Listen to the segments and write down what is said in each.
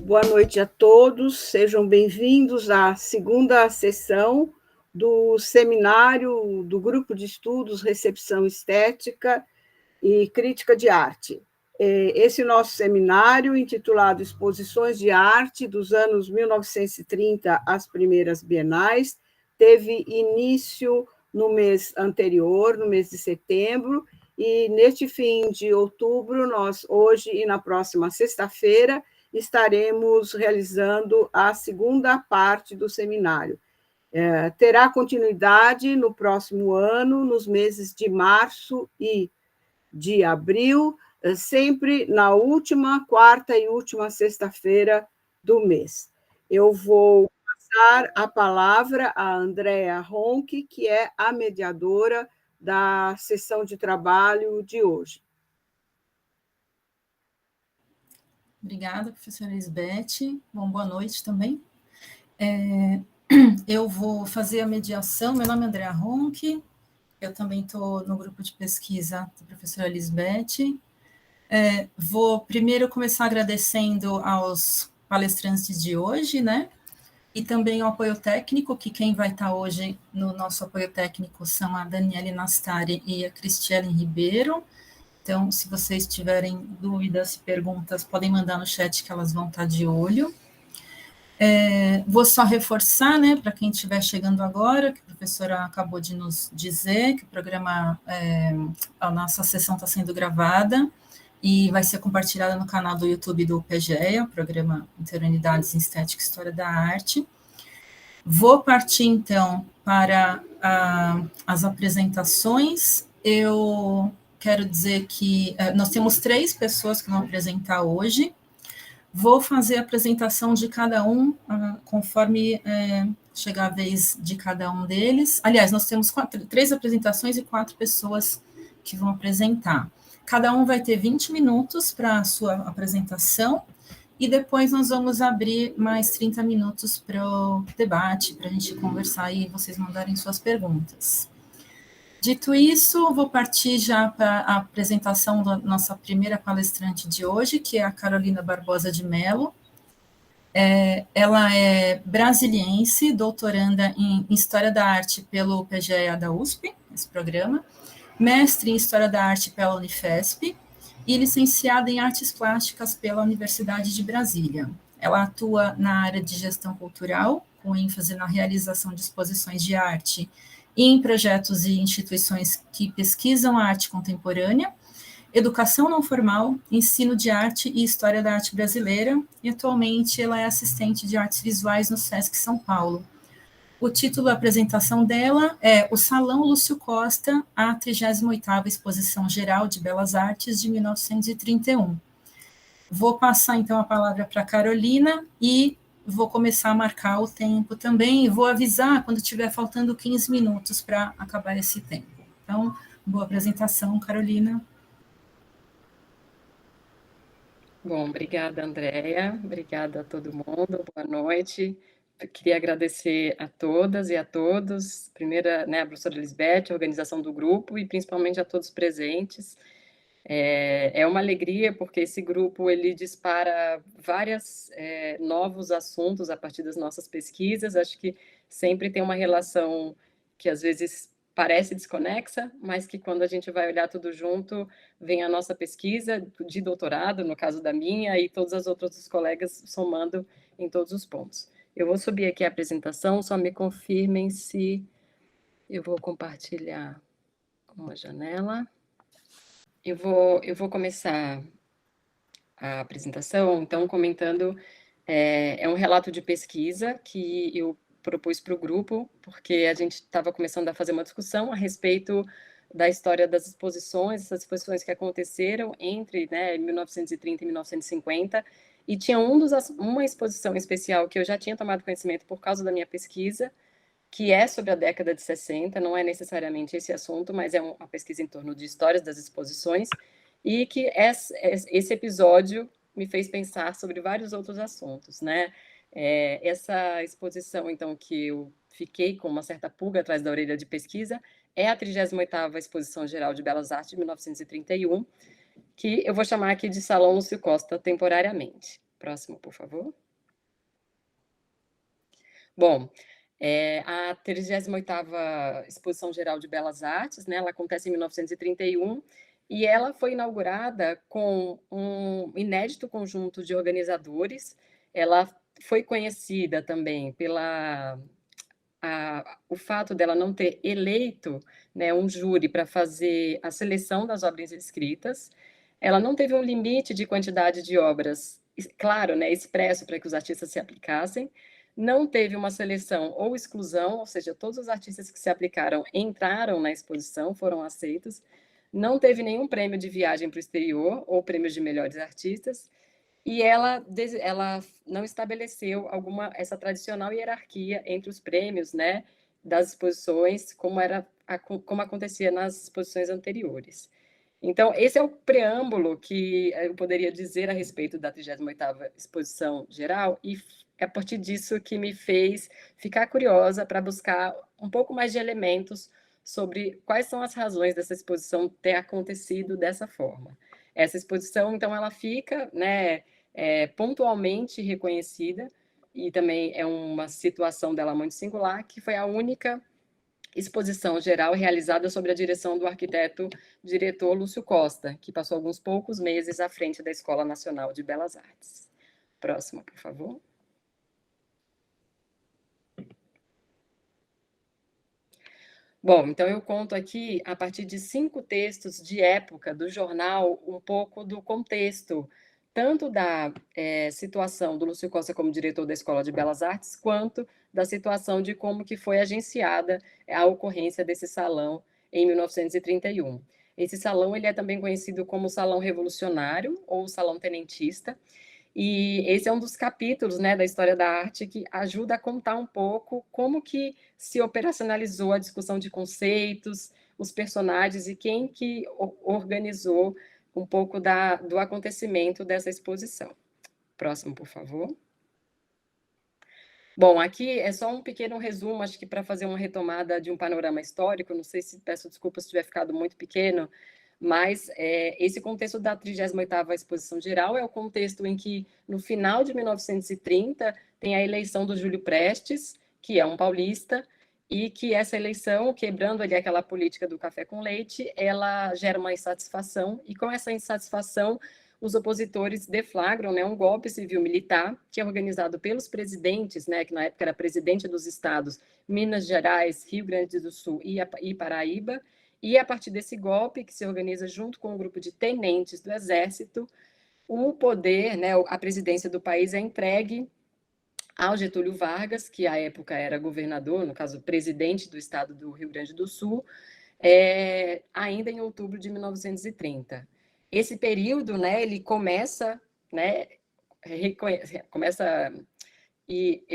Boa noite a todos, sejam bem-vindos à segunda sessão do seminário do Grupo de Estudos Recepção Estética e Crítica de Arte. Esse nosso seminário, intitulado Exposições de Arte dos anos 1930 às Primeiras Bienais, teve início no mês anterior, no mês de setembro, e neste fim de outubro, nós, hoje e na próxima sexta-feira, estaremos realizando a segunda parte do seminário. Terá continuidade no próximo ano, nos meses de março e de abril, sempre na última quarta e última sexta-feira do mês. Eu vou passar a palavra a Andréa Ronck, que é a mediadora da sessão de trabalho de hoje. Obrigada, professora Lisbeth. Bom, boa noite também. Eu vou fazer a mediação. Meu nome é Andréa Ronck, eu também estou no grupo de pesquisa da professora Lisbeth. Vou primeiro começar agradecendo aos palestrantes de hoje, né? E também ao apoio técnico, que quem vai estar hoje no nosso apoio técnico são a Daniele Nastari e a Cristiane Ribeiro. Então, se vocês tiverem dúvidas, perguntas, podem mandar no chat que elas vão estar de olho. Vou só reforçar, né, para quem estiver chegando agora, que a professora acabou de nos dizer, que o programa, a nossa sessão está sendo gravada e vai ser compartilhada no canal do YouTube do PGEA, o Programa Interunidades em Estética e História da Arte. Vou partir, então, para as apresentações. Eu quero dizer que nós temos 3 pessoas que vão apresentar hoje. Vou fazer a apresentação de cada um, conforme chegar a vez de cada um deles. Aliás, nós temos 3 apresentações e 4 pessoas que vão apresentar. Cada um vai ter 20 minutos para a sua apresentação, e depois nós vamos abrir mais 30 minutos para o debate, para a gente conversar e vocês mandarem suas perguntas. Dito isso, vou partir já para a apresentação da nossa primeira palestrante de hoje, que é a Carolina Barbosa de Mello. Ela é brasiliense, doutoranda em História da Arte pelo PGEA da USP, esse programa, mestre em História da Arte pela Unifesp e licenciada em Artes Plásticas pela Universidade de Brasília. Ela atua na área de gestão cultural, com ênfase na realização de exposições de arte e em projetos e instituições que pesquisam a arte contemporânea, educação não formal, ensino de arte e história da arte brasileira, e atualmente ela é assistente de artes visuais no SESC São Paulo. O título da apresentação dela é O Salão Lúcio Costa, a 38ª Exposição Geral de Belas Artes de 1931. Vou passar, então, a palavra para a Carolina e vou começar a marcar o tempo também, e vou avisar quando estiver faltando 15 minutos para acabar esse tempo. Então, boa apresentação, Carolina. Bom, obrigada, Andréa, obrigada a todo mundo, boa noite. Eu queria agradecer a todas e a todos, primeiro, né, a professora Lisbeth, a organização do grupo, e principalmente a todos presentes. É uma alegria, porque esse grupo ele dispara vários novos assuntos a partir das nossas pesquisas. Acho que sempre tem uma relação que às vezes parece desconexa, mas que quando a gente vai olhar tudo junto, vem a nossa pesquisa de doutorado, no caso da minha, e todas as outras dos colegas somando em todos os pontos. Eu vou subir aqui a apresentação, só me confirmem se eu vou compartilhar uma janela. Eu vou começar a apresentação, então, comentando, é um relato de pesquisa que eu propus para o grupo, porque a gente estava começando a fazer uma discussão a respeito da história das exposições, essas exposições que aconteceram entre, né, 1930 e 1950, e tinha uma exposição especial que eu já tinha tomado conhecimento por causa da minha pesquisa, que é sobre a década de 60, não é necessariamente esse assunto, mas é uma pesquisa em torno de histórias das exposições, e que esse episódio me fez pensar sobre vários outros assuntos, né? Essa exposição, então, que eu fiquei com uma certa pulga atrás da orelha de pesquisa, é a 38ª Exposição Geral de Belas Artes de 1931, que eu vou chamar aqui de Salão Lúcio Costa temporariamente. Próximo, por favor. Bom, a 38ª Exposição Geral de Belas Artes, né, ela acontece em 1931, e ela foi inaugurada com um inédito conjunto de organizadores. Ela foi conhecida também o fato dela não ter eleito, né, um júri para fazer a seleção das obras inscritas. Ela não teve um limite de quantidade de obras, claro, né, expresso para que os artistas se aplicassem. Não teve uma seleção ou exclusão, ou seja, todos os artistas que se aplicaram entraram na exposição, foram aceitos. Não teve nenhum prêmio de viagem para o exterior ou prêmio de melhores artistas. E ela não estabeleceu essa tradicional hierarquia entre os prêmios, né, das exposições, como acontecia nas exposições anteriores. Então, esse é o preâmbulo que eu poderia dizer a respeito da 38ª Exposição Geral, e é a partir disso que me fez ficar curiosa para buscar um pouco mais de elementos sobre quais são as razões dessa exposição ter acontecido dessa forma. Essa exposição, então, ela fica, né, pontualmente reconhecida, e também é uma situação dela muito singular, que foi a única exposição geral realizada sob a direção do arquiteto-diretor Lúcio Costa, que passou alguns poucos meses à frente da Escola Nacional de Belas Artes. Próximo, por favor. Bom, então eu conto aqui, a partir de 5 textos de época do jornal, um pouco do contexto, tanto da situação do Lúcio Costa como diretor da Escola de Belas Artes, quanto da situação de como que foi agenciada a ocorrência desse salão em 1931. Esse salão ele é também conhecido como Salão Revolucionário ou Salão Tenentista, e esse é um dos capítulos, né, da história da arte que ajuda a contar um pouco como que se operacionalizou a discussão de conceitos, os personagens e quem que organizou um pouco do acontecimento dessa exposição. Próximo, por favor. Bom, aqui é só um pequeno resumo, acho que para fazer uma retomada de um panorama histórico, não sei se peço desculpas se tiver ficado muito pequeno, mas esse contexto da 38ª Exposição Geral é o contexto em que, no final de 1930, tem a eleição do Júlio Prestes, que é um paulista, e que essa eleição, quebrando ali aquela política do café com leite, ela gera uma insatisfação, e com essa insatisfação, os opositores deflagram, né, um golpe civil-militar, que é organizado pelos presidentes, né, que na época era presidente dos estados Minas Gerais, Rio Grande do Sul e Paraíba, e a partir desse golpe, que se organiza junto com um grupo de tenentes do Exército, o poder, né, a presidência do país é entregue ao Getúlio Vargas, que à época era governador, no caso, presidente do estado do Rio Grande do Sul, ainda em outubro de 1930. Esse período, né, ele começa, né,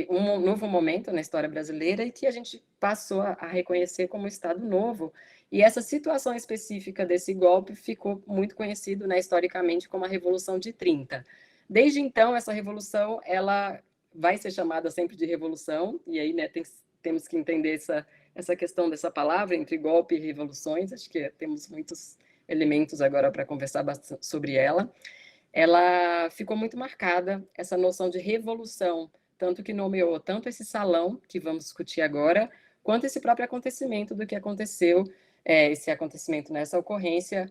um novo momento na história brasileira e que a gente passou a reconhecer como Estado Novo. E essa situação específica desse golpe ficou muito conhecido, né, historicamente, como a Revolução de 30. Desde então, essa revolução ela vai ser chamada sempre de revolução, e aí, né, temos que entender essa questão dessa palavra entre golpe e revoluções. Acho que temos muitos elementos agora para conversar bastante sobre ela. Ela ficou muito marcada, essa noção de revolução, tanto que nomeou tanto esse salão, que vamos discutir agora, quanto esse próprio acontecimento do que aconteceu, esse acontecimento nessa ocorrência,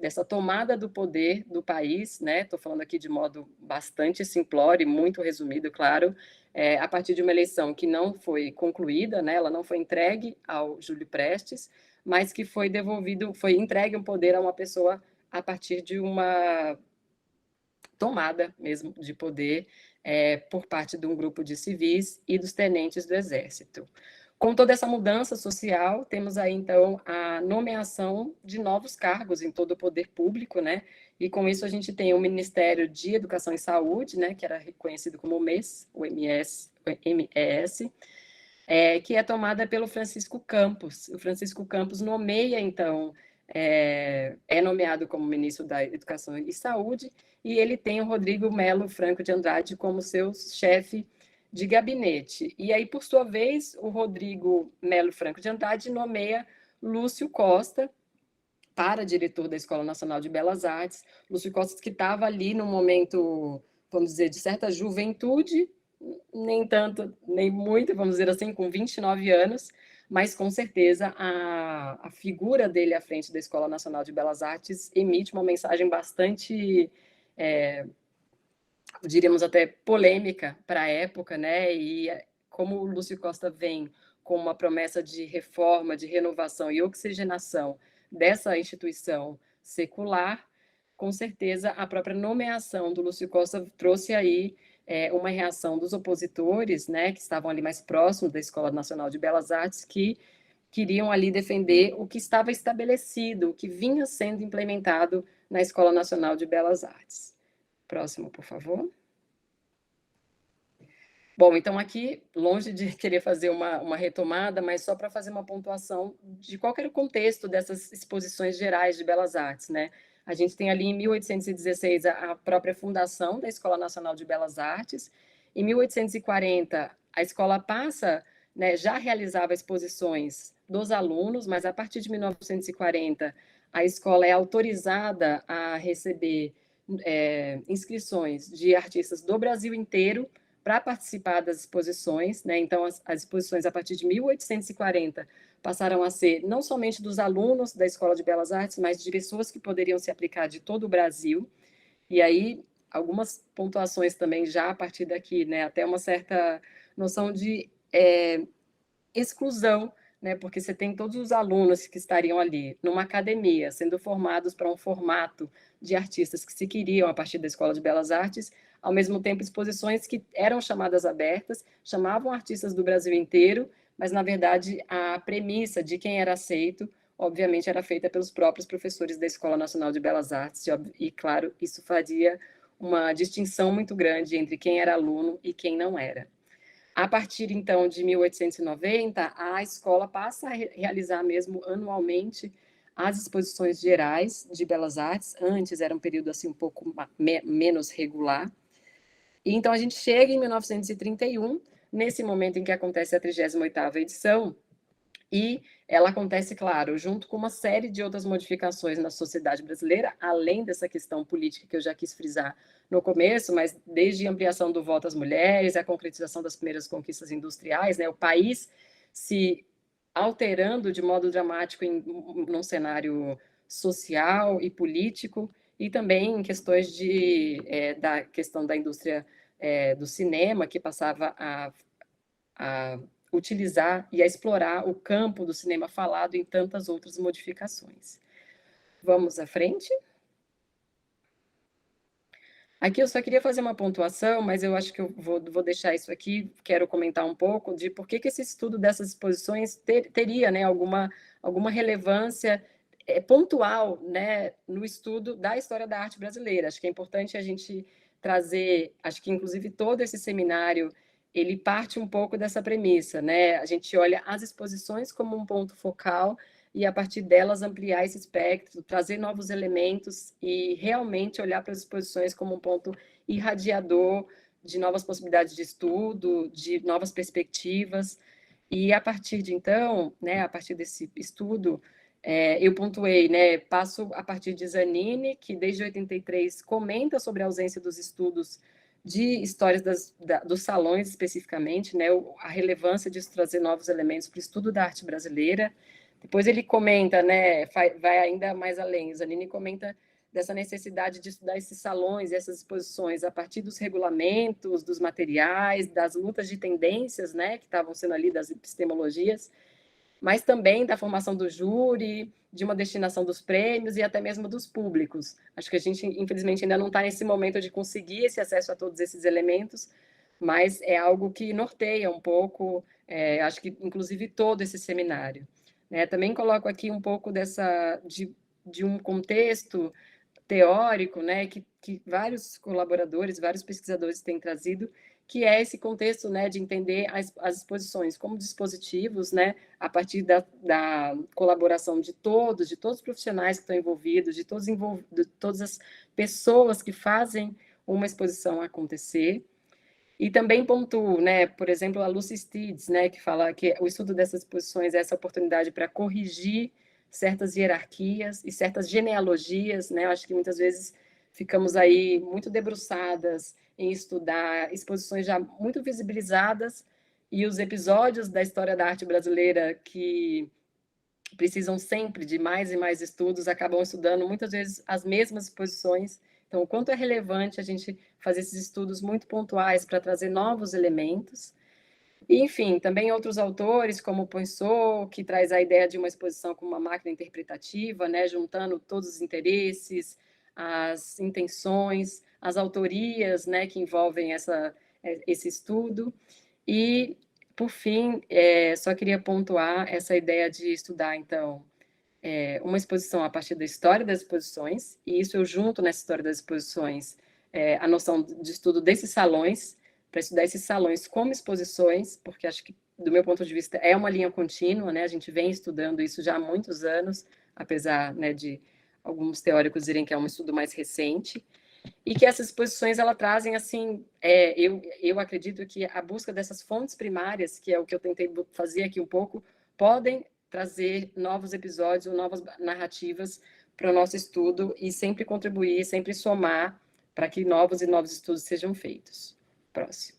dessa tomada do poder do país, né? Estou falando aqui de modo bastante simplório e muito resumido, claro, a partir de uma eleição que não foi concluída, né? Ela não foi entregue ao Júlio Prestes, mas que foi entregue um poder a uma pessoa a partir de uma tomada mesmo de poder por parte de um grupo de civis e dos tenentes do Exército. Com toda essa mudança social, temos aí, então, a nomeação de novos cargos em todo o poder público, né? E com isso a gente tem o Ministério de Educação e Saúde, né? Que era reconhecido como o MES, que é tomada pelo Francisco Campos. O Francisco Campos nomeia, então, é nomeado como ministro da Educação e Saúde, e ele tem o Rodrigo Melo Franco de Andrade como seu chefe de gabinete. E aí, por sua vez, o Rodrigo Melo Franco de Andrade nomeia Lúcio Costa para diretor da Escola Nacional de Belas Artes. Lúcio Costa, que estava ali no momento vamos dizer, de certa juventude, nem tanto, nem muito, vamos dizer assim, com 29 anos, mas com certeza a figura dele à frente da Escola Nacional de Belas Artes emite uma mensagem bastante, diríamos até polêmica para a época, né? E como o Lúcio Costa vem com uma promessa de reforma, de renovação e oxigenação dessa instituição secular, com certeza a própria nomeação do Lúcio Costa trouxe aí uma reação dos opositores, né, que estavam ali mais próximos da Escola Nacional de Belas Artes, que queriam ali defender o que estava estabelecido, o que vinha sendo implementado na Escola Nacional de Belas Artes. Próximo, por favor. Bom, então aqui, longe de querer fazer uma retomada, mas só para fazer uma pontuação de qual era o contexto dessas exposições gerais de belas artes, né? A gente tem ali em 1816 a própria fundação da Escola Nacional de Belas Artes. Em 1840, a escola passa, né, já realizava exposições dos alunos, mas a partir de 1940, a escola é autorizada a receber inscrições de artistas do Brasil inteiro para participar das exposições, né? Então, as exposições, a partir de 1840, passaram a ser não somente dos alunos da Escola de Belas Artes, mas de pessoas que poderiam se aplicar de todo o Brasil. E aí, algumas pontuações também já a partir daqui, né? Até uma certa noção de exclusão, né? Porque você tem todos os alunos que estariam ali numa academia, sendo formados para um formato de artistas que se queriam a partir da Escola de Belas Artes, ao mesmo tempo exposições que eram chamadas abertas, chamavam artistas do Brasil inteiro, mas, na verdade, a premissa de quem era aceito, obviamente, era feita pelos próprios professores da Escola Nacional de Belas Artes, e, claro, isso faria uma distinção muito grande entre quem era aluno e quem não era. A partir, então, de 1890, a escola passa a realizar mesmo anualmente as exposições gerais de belas artes. Antes era um período assim um pouco menos regular. E então a gente chega em 1931, nesse momento em que acontece a 38ª edição, e ela acontece, claro, junto com uma série de outras modificações na sociedade brasileira, além dessa questão política que eu já quis frisar no começo, mas desde a ampliação do voto às mulheres, a concretização das primeiras conquistas industriais, né, o país se alterando de modo dramático num cenário social e político, e também em questões da questão da indústria do cinema, que passava a utilizar e a explorar o campo do cinema falado em tantas outras modificações. Vamos à frente? Aqui eu só queria fazer uma pontuação, mas eu acho que eu vou deixar isso aqui, quero comentar um pouco de por que esse estudo dessas exposições teria, né, alguma relevância pontual, né, no estudo da história da arte brasileira. Acho que é importante a gente trazer, acho que inclusive todo esse seminário, ele parte um pouco dessa premissa, né? A gente olha as exposições como um ponto focal e, a partir delas, ampliar esse espectro, trazer novos elementos e realmente olhar para as exposições como um ponto irradiador de novas possibilidades de estudo, de novas perspectivas. E, a partir de então, né, a partir desse estudo, eu pontuei, né, passo a partir de Zanini, que desde 83 comenta sobre a ausência dos estudos de histórias dos salões especificamente, né, a relevância disso trazer novos elementos para o estudo da arte brasileira. Depois ele comenta, né, vai ainda mais além, Zanini comenta dessa necessidade de estudar esses salões e essas exposições a partir dos regulamentos, dos materiais, das lutas de tendências, né, que estavam sendo ali, das epistemologias, mas também da formação do júri, de uma destinação dos prêmios e até mesmo dos públicos. Acho que a gente, infelizmente, ainda não está nesse momento de conseguir esse acesso a todos esses elementos, mas é algo que norteia um pouco, acho que, inclusive, todo esse seminário. Também coloco aqui um pouco de um contexto teórico, né, que vários colaboradores, vários pesquisadores têm trazido, que é esse contexto, né, de entender as exposições como dispositivos, né, a partir da colaboração de todos os profissionais que estão envolvidos, de todas as pessoas que fazem uma exposição acontecer. E também pontuo, né, por exemplo, a Lucy Stides, né, que fala que o estudo dessas exposições é essa oportunidade para corrigir certas hierarquias e certas genealogias, né? Eu acho que muitas vezes ficamos aí muito debruçadas em estudar exposições já muito visibilizadas e os episódios da história da arte brasileira que precisam sempre de mais e mais estudos, acabam estudando muitas vezes as mesmas exposições. Então, o quanto é relevante a gente fazer esses estudos muito pontuais para trazer novos elementos. E, enfim, também outros autores, como Poinsot, que traz a ideia de uma exposição como uma máquina interpretativa, né, juntando todos os interesses, as intenções, as autorias, né, que envolvem esse estudo. E, por fim, só queria pontuar essa ideia de estudar, então, uma exposição a partir da história das exposições, e isso eu junto nessa história das exposições a noção de estudo desses salões, para estudar esses salões como exposições, porque acho que, do meu ponto de vista, é uma linha contínua, né? A gente vem estudando isso já há muitos anos, apesar, né, de alguns teóricos direm que é um estudo mais recente, e que essas exposições elas trazem, assim, eu acredito que a busca dessas fontes primárias, que é o que eu tentei fazer aqui um pouco, podem trazer novos episódios ou novas narrativas para o nosso estudo e sempre contribuir, sempre somar para que novos e novos estudos sejam feitos. Próximo.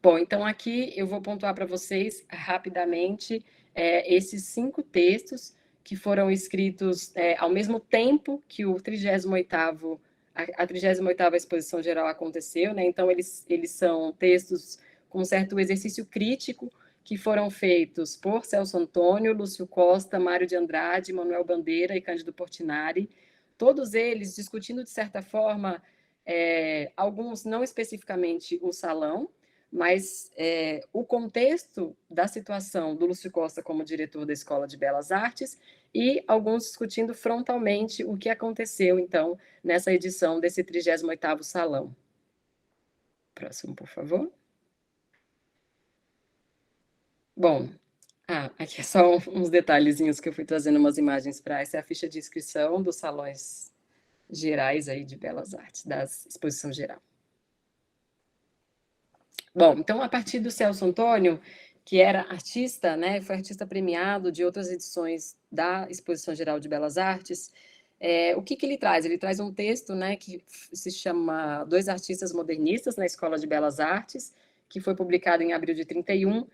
Bom, então aqui eu vou pontuar para vocês rapidamente esses 5 textos que foram escritos ao mesmo tempo que o 38º, a 38ª Exposição Geral aconteceu, né? Então eles são textos com um certo exercício crítico que foram feitos por Celso Antônio, Lúcio Costa, Mário de Andrade, Manuel Bandeira e Cândido Portinari, todos eles discutindo, de certa forma, alguns não especificamente o salão, mas o contexto da situação do Lúcio Costa como diretor da Escola de Belas Artes e alguns discutindo frontalmente o que aconteceu, então, nessa edição desse 38º salão. Próximo, por favor. Bom, aqui é só uns detalhezinhos que eu fui trazendo umas imagens para. Essa é a ficha de inscrição dos salões gerais aí de Belas Artes, da exposição geral. Bom, então, a partir do Celso Antônio, que era artista, né, foi artista premiado de outras edições da Exposição Geral de Belas Artes, o que ele traz? Ele traz um texto, né, que se chama Dois Artistas Modernistas na Escola de Belas Artes, que foi publicado em abril de 31,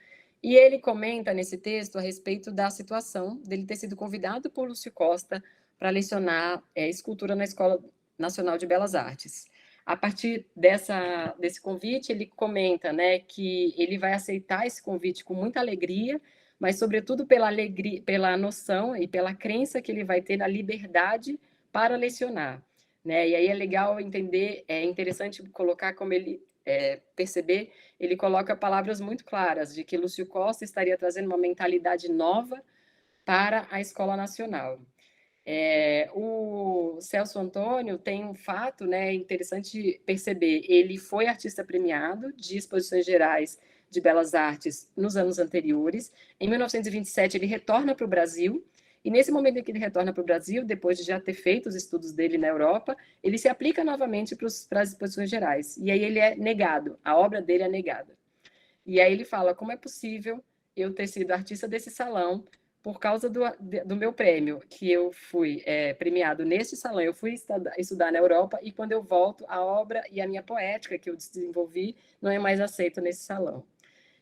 e ele comenta nesse texto a respeito da situação dele ter sido convidado por Lúcio Costa para lecionar escultura na Escola Nacional de Belas Artes. A partir desse convite, ele comenta, né, que ele vai aceitar esse convite com muita alegria, mas, sobretudo, pela noção e pela crença que ele vai ter na liberdade para lecionar. Né? E aí é legal entender, é interessante colocar como ele perceber, ele coloca palavras muito claras de que Lúcio Costa estaria trazendo uma mentalidade nova para a Escola Nacional. O Celso Antônio tem um fato, né, interessante perceber. Ele foi artista premiado de exposições gerais de Belas Artes nos anos anteriores. Em 1927, ele retorna para o Brasil, e nesse momento em que ele retorna para o Brasil, depois de já ter feito os estudos dele na Europa, ele se aplica novamente para as exposições gerais. E aí ele é negado, a obra dele é negada. E aí ele fala, como é possível eu ter sido artista desse salão por causa do meu prêmio, que eu fui premiado neste salão, eu fui estudar na Europa, e quando eu volto, a obra e a minha poética que eu desenvolvi não é mais aceita nesse salão.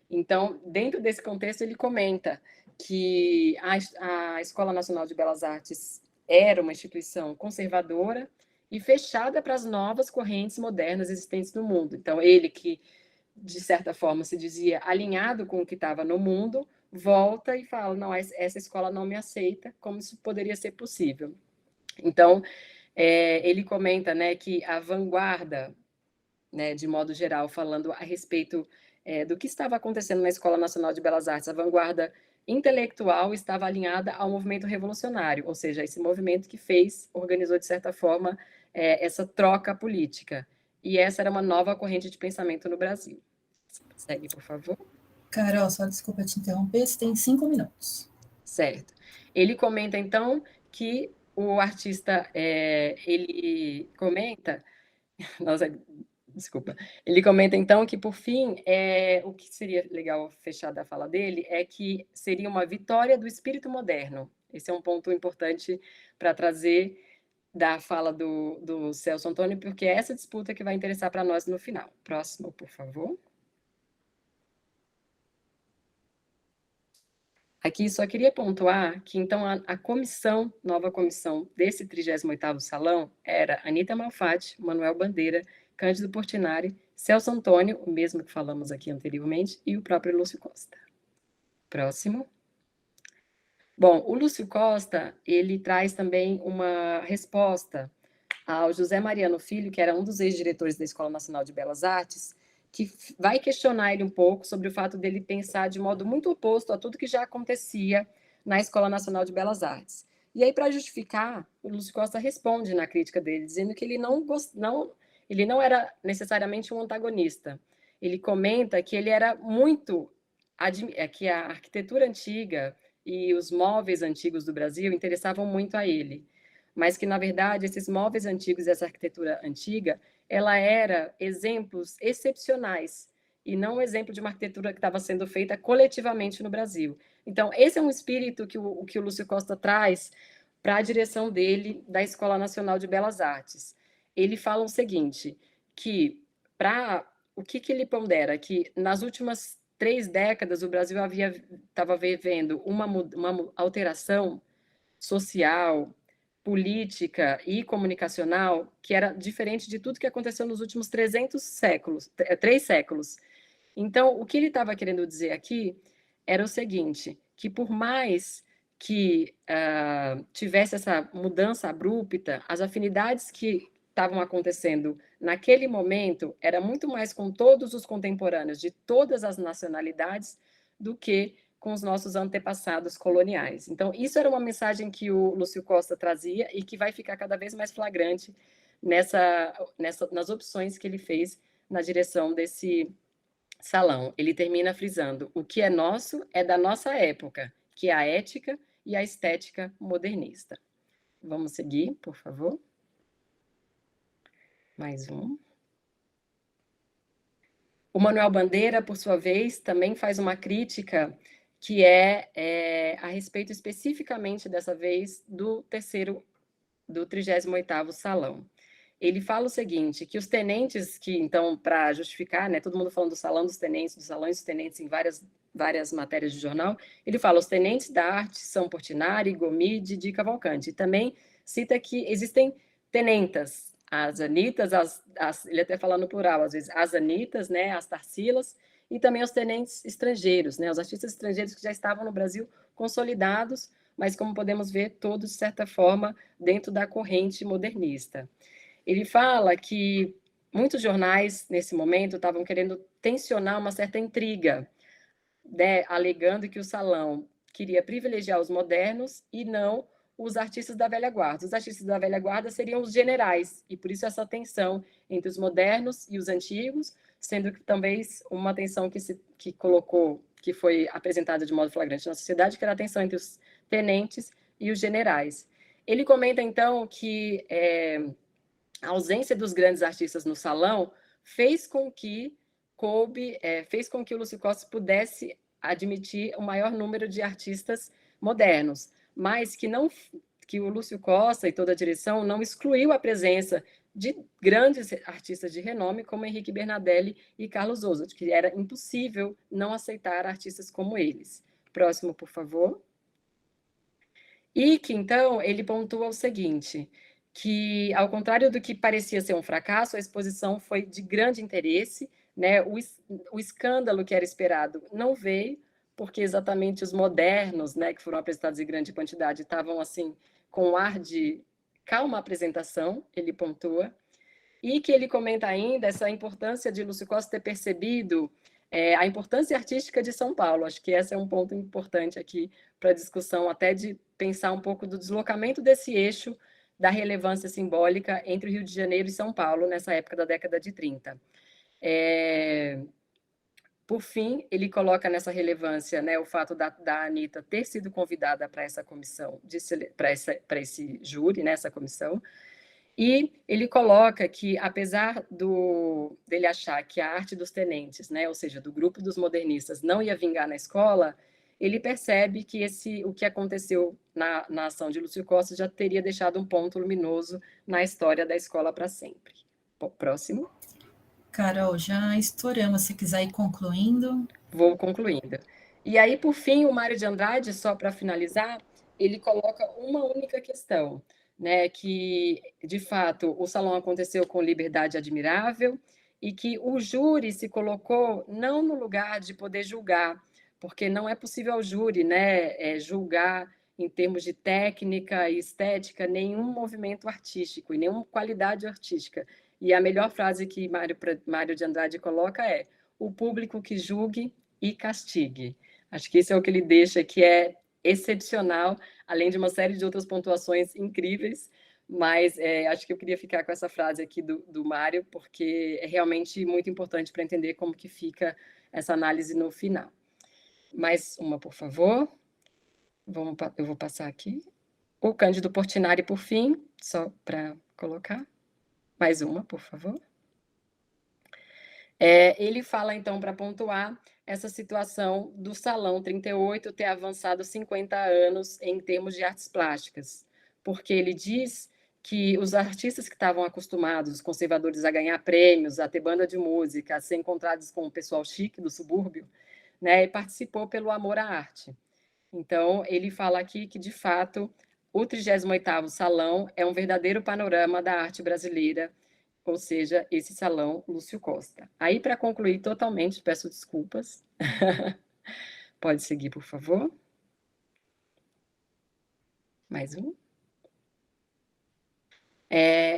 Então, dentro desse contexto, ele comenta que a Escola Nacional de Belas Artes era uma instituição conservadora e fechada para as novas correntes modernas existentes no mundo. Então, ele que, de certa forma, se dizia alinhado com o que estava no mundo, volta e fala, não, essa escola não me aceita, como isso poderia ser possível. Então, ele comenta, né, que a vanguarda, né, de modo geral, falando a respeito do que estava acontecendo na Escola Nacional de Belas Artes, a vanguarda intelectual estava alinhada ao movimento revolucionário, ou seja, esse movimento que organizou, de certa forma, essa troca política. E essa era uma nova corrente de pensamento no Brasil. Segue, por favor. Carol, só desculpa te interromper, você tem 5 minutos. Certo. Ele comenta, então, que o artista, ele comenta... Nossa, desculpa. Ele comenta, então, que, por fim, o que seria legal fechar da fala dele é que seria uma vitória do espírito moderno, Esse é um ponto importante para trazer da fala do Celso Antônio, porque é essa disputa que vai interessar para nós no final. Próximo, por favor. Aqui só queria pontuar que, então, a comissão, nova comissão desse 38º Salão era Anita Malfatti, Manuel Bandeira, Cândido Portinari, Celso Antônio, o mesmo que falamos aqui anteriormente, e o próprio Lúcio Costa. Próximo. Bom, o Lúcio Costa, ele traz também uma resposta ao José Mariano Filho, que era um dos ex-diretores da Escola Nacional de Belas Artes, que vai questionar ele um pouco sobre o fato dele pensar de modo muito oposto a tudo que já acontecia na Escola Nacional de Belas Artes. E aí, para justificar, o Lúcio Costa responde na crítica dele, dizendo que ele não era necessariamente um antagonista. Ele comenta que ele era muito... que a arquitetura antiga e os móveis antigos do Brasil interessavam muito a ele, mas que, na verdade, esses móveis antigos e essa arquitetura antiga, ela era exemplos excepcionais e não um exemplo de uma arquitetura que estava sendo feita coletivamente no Brasil. Então, esse é um espírito que o Lúcio Costa traz para a direção dele da Escola Nacional de Belas Artes. Ele fala o seguinte, que o que ele pondera? Que nas últimas 3 décadas o Brasil estava vivendo uma alteração social, política e comunicacional que era diferente de tudo que aconteceu nos últimos 3 séculos. Então, o que ele estava querendo dizer aqui era o seguinte, que por mais que tivesse essa mudança abrupta, as afinidades que estavam acontecendo naquele momento era muito mais com todos os contemporâneos de todas as nacionalidades do que com os nossos antepassados coloniais. Então, isso era uma mensagem que o Lúcio Costa trazia e que vai ficar cada vez mais flagrante nas opções que ele fez na direção desse salão. Ele termina frisando: o que é nosso é da nossa época, que é a ética e a estética modernista. Vamos seguir, por favor. Mais um. O Manuel Bandeira, por sua vez, também faz uma crítica que é a respeito especificamente, dessa vez, do 38º Salão. Ele fala o seguinte, que os tenentes, que então, para justificar, né, todo mundo falando do salão dos tenentes, dos salões dos tenentes em várias matérias de jornal, ele fala, os tenentes da arte são Portinari, Gomide, Di Cavalcanti. E também cita que existem tenentas, as Anitas, ele até fala no plural, às vezes, as Anitas, né, as Tarsilas, e também os tenentes estrangeiros, né, os artistas estrangeiros que já estavam no Brasil consolidados, mas, como podemos ver, todos, de certa forma, dentro da corrente modernista. Ele fala que muitos jornais, nesse momento, estavam querendo tensionar uma certa intriga, né, alegando que o salão queria privilegiar os modernos e não os artistas da velha guarda. Os artistas da velha guarda seriam os generais, e por isso essa tensão entre os modernos e os antigos, sendo que também uma tensão que colocou, que foi apresentada de modo flagrante na sociedade, que era a tensão entre os tenentes e os generais. Ele comenta, então, que a ausência dos grandes artistas no salão fez com que o Lúcio Costa pudesse admitir o maior número de artistas modernos, mas que o Lúcio Costa e toda a direção não excluiu a presença de grandes artistas de renome, como Henrique Bernadelli e Carlos Oswald, que era impossível não aceitar artistas como eles. Próximo, por favor. E que, então, ele pontua o seguinte, que, ao contrário do que parecia ser um fracasso, a exposição foi de grande interesse, né? O escândalo que era esperado não veio, porque exatamente os modernos, né, que foram apresentados em grande quantidade, estavam assim com um ar de calma apresentação, ele pontua, e que ele comenta ainda essa importância de Lúcio Costa ter percebido a importância artística de São Paulo. Acho que esse é um ponto importante aqui para a discussão, até de pensar um pouco do deslocamento desse eixo da relevância simbólica entre o Rio de Janeiro e São Paulo, nessa época da década de 30. Por fim, ele coloca nessa relevância, né, o fato da Anita ter sido convidada para essa comissão, para esse júri, nessa comissão, e ele coloca que, apesar dele achar que a arte dos tenentes, né, ou seja, do grupo dos modernistas, não ia vingar na escola, ele percebe que o que aconteceu na ação de Lúcio Costa já teria deixado um ponto luminoso na história da escola para sempre. Próximo. Carol, já estouramos, se quiser ir concluindo. Vou concluindo. E aí, por fim, o Mário de Andrade, só para finalizar, ele coloca uma única questão, né, que, de fato, o salão aconteceu com liberdade admirável e que o júri se colocou não no lugar de poder julgar, porque não é possível ao júri, né, julgar em termos de técnica e estética nenhum movimento artístico e nenhuma qualidade artística. E a melhor frase que Mário de Andrade coloca é: o público que julgue e castigue. Acho que isso é o que ele deixa, que é excepcional, além de uma série de outras pontuações incríveis, mas acho que eu queria ficar com essa frase aqui do Mário, porque é realmente muito importante para entender como que fica essa análise no final. Mais uma, por favor. Eu vou passar aqui. O Cândido Portinari, por fim, só para colocar. Mais uma, por favor. Ele fala, então, para pontuar, essa situação do Salão 38 ter avançado 50 anos em termos de artes plásticas, porque ele diz que os artistas que estavam acostumados, os conservadores, a ganhar prêmios, a ter banda de música, a ser encontrados com o pessoal chique do subúrbio, né, participou pelo amor à arte. Então, ele fala aqui que, de fato, o 38º Salão é um verdadeiro panorama da arte brasileira, ou seja, esse salão Lúcio Costa. Aí, para concluir totalmente, peço desculpas. Pode seguir, por favor. Mais um.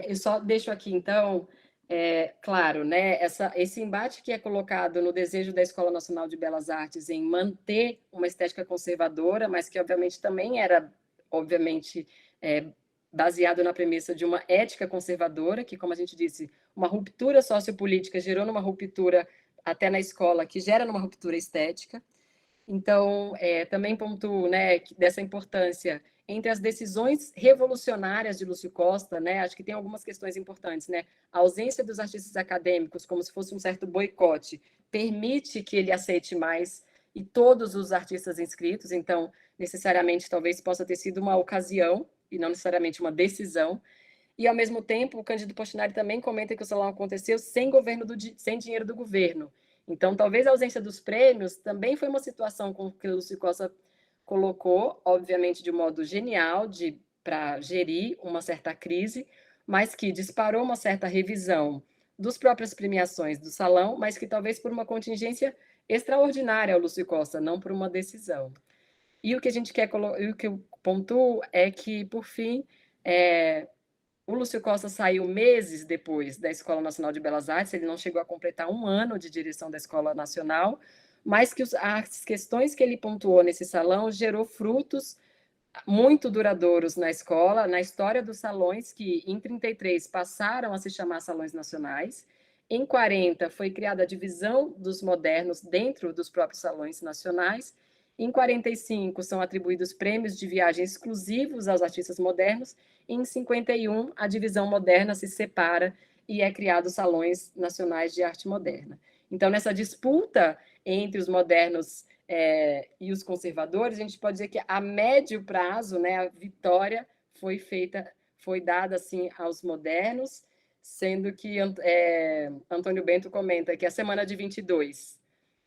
Eu só deixo aqui, então, claro, né, esse embate que é colocado no desejo da Escola Nacional de Belas Artes em manter uma estética conservadora, mas que, obviamente, também era, baseado na premissa de uma ética conservadora, que, como a gente disse, uma ruptura sociopolítica gerou numa ruptura, até na escola, que gera numa ruptura estética. Então, também pontuo, né, dessa importância entre as decisões revolucionárias de Lúcio Costa, né, acho que tem algumas questões importantes, né, a ausência dos artistas acadêmicos, como se fosse um certo boicote, permite que ele aceite mais, e todos os artistas inscritos, então, necessariamente, talvez possa ter sido uma ocasião, e não necessariamente uma decisão. E, ao mesmo tempo, o Cândido Portinari também comenta que o salão aconteceu sem dinheiro do governo. Então, talvez a ausência dos prêmios também foi uma situação com que o Lúcio Costa colocou, obviamente, de modo genial, para gerir uma certa crise, mas que disparou uma certa revisão das próprias premiações do salão, mas que talvez por uma contingência extraordinária ao Lúcio Costa, não por uma decisão. E o que a gente quer, o que eu pontuo é que, por fim, o Lúcio Costa saiu meses depois da Escola Nacional de Belas Artes, ele não chegou a completar 1 ano de direção da Escola Nacional, mas que as questões que ele pontuou nesse salão gerou frutos muito duradouros na escola, na história dos salões, que em 33 passaram a se chamar salões nacionais, em 40 foi criada a divisão dos modernos dentro dos próprios salões nacionais, em 45 são atribuídos prêmios de viagem exclusivos aos artistas modernos, e em 51 a divisão moderna se separa e é criado os salões nacionais de arte moderna. Então, nessa disputa entre os modernos e os conservadores, a gente pode dizer que a médio prazo, né, a vitória foi dada assim aos modernos, sendo que Antônio Bento comenta que a semana de 22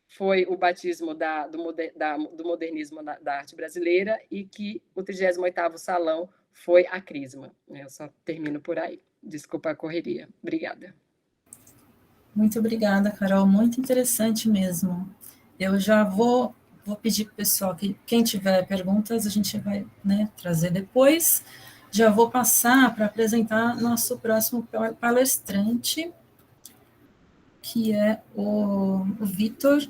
foi o batismo do modernismo da arte brasileira e que o 38º Salão foi a crisma. Eu só termino por aí. Desculpa a correria. Obrigada. Muito obrigada, Carol. Muito interessante mesmo. Eu já vou pedir para o pessoal que quem tiver perguntas a gente vai, né, trazer depois. Já vou passar para apresentar nosso próximo palestrante, que é o Vitor.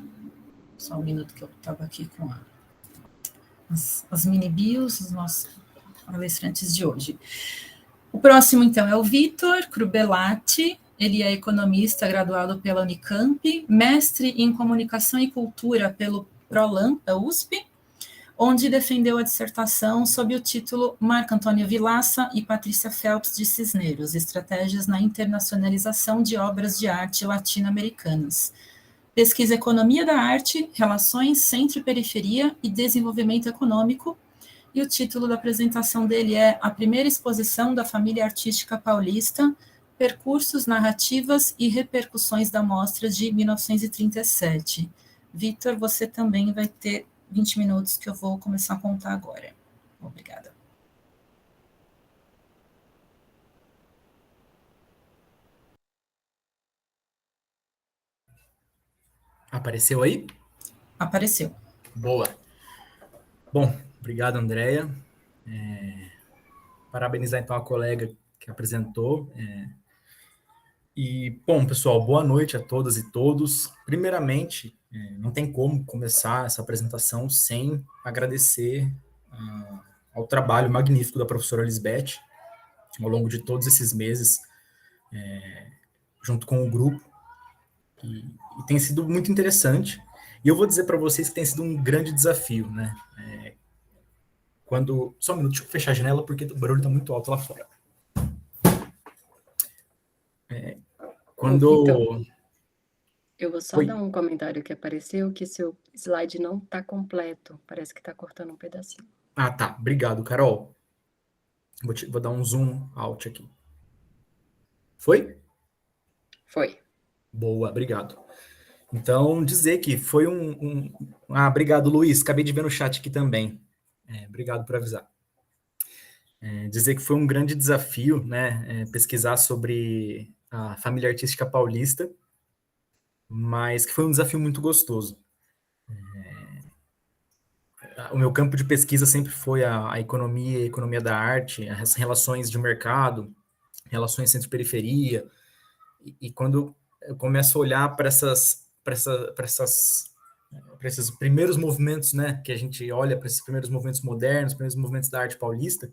Só um minuto que eu estava aqui com as mini-bios, os nossos palestrantes de hoje. O próximo, então, é o Vitor Crubellati. Ele é economista, graduado pela Unicamp, mestre em Comunicação e Cultura pelo ProLan, da USP, onde defendeu a dissertação sob o título Marco Antônio Vilaça e Patrícia Phelps de Cisneros, Estratégias na Internacionalização de Obras de Arte Latino-Americanas, pesquisa Economia da Arte, Relações, Centro e Periferia e Desenvolvimento Econômico, e o título da apresentação dele é A Primeira Exposição da Família Artística Paulista, Percursos, Narrativas e Repercussões da Mostra de 1937. Vitor, você também vai ter 20 minutos que eu vou começar a contar agora. Obrigada. Apareceu aí? Apareceu. Boa. Bom, obrigado, Andréia. Parabenizar, então, a colega que apresentou. E, bom, pessoal, boa noite a todas e todos. Primeiramente, não tem como começar essa apresentação sem agradecer ao trabalho magnífico da professora Lisbeth, ao longo de todos esses meses, junto com o grupo. E tem sido muito interessante. E eu vou dizer para vocês que tem sido um grande desafio, né? Só um minuto, deixa eu fechar a janela, porque o barulho está muito alto lá fora. Vitor, eu vou só dar um comentário que apareceu, que seu slide não está completo. Parece que está cortando um pedacinho. Ah, tá. Obrigado, Carol. Vou dar um zoom out aqui. Foi? Foi. Boa, obrigado. Então, dizer que foi obrigado, Luiz. Acabei de ver no chat aqui também. Obrigado por avisar. Dizer que foi um grande desafio, né, pesquisar sobre a família artística paulista, mas que foi um desafio muito gostoso. O meu campo de pesquisa sempre foi a economia, a economia da arte, as relações de mercado, relações centro-periferia, e quando eu começo a olhar para esses primeiros movimentos, né, que a gente olha para esses primeiros movimentos modernos, primeiros movimentos da arte paulista,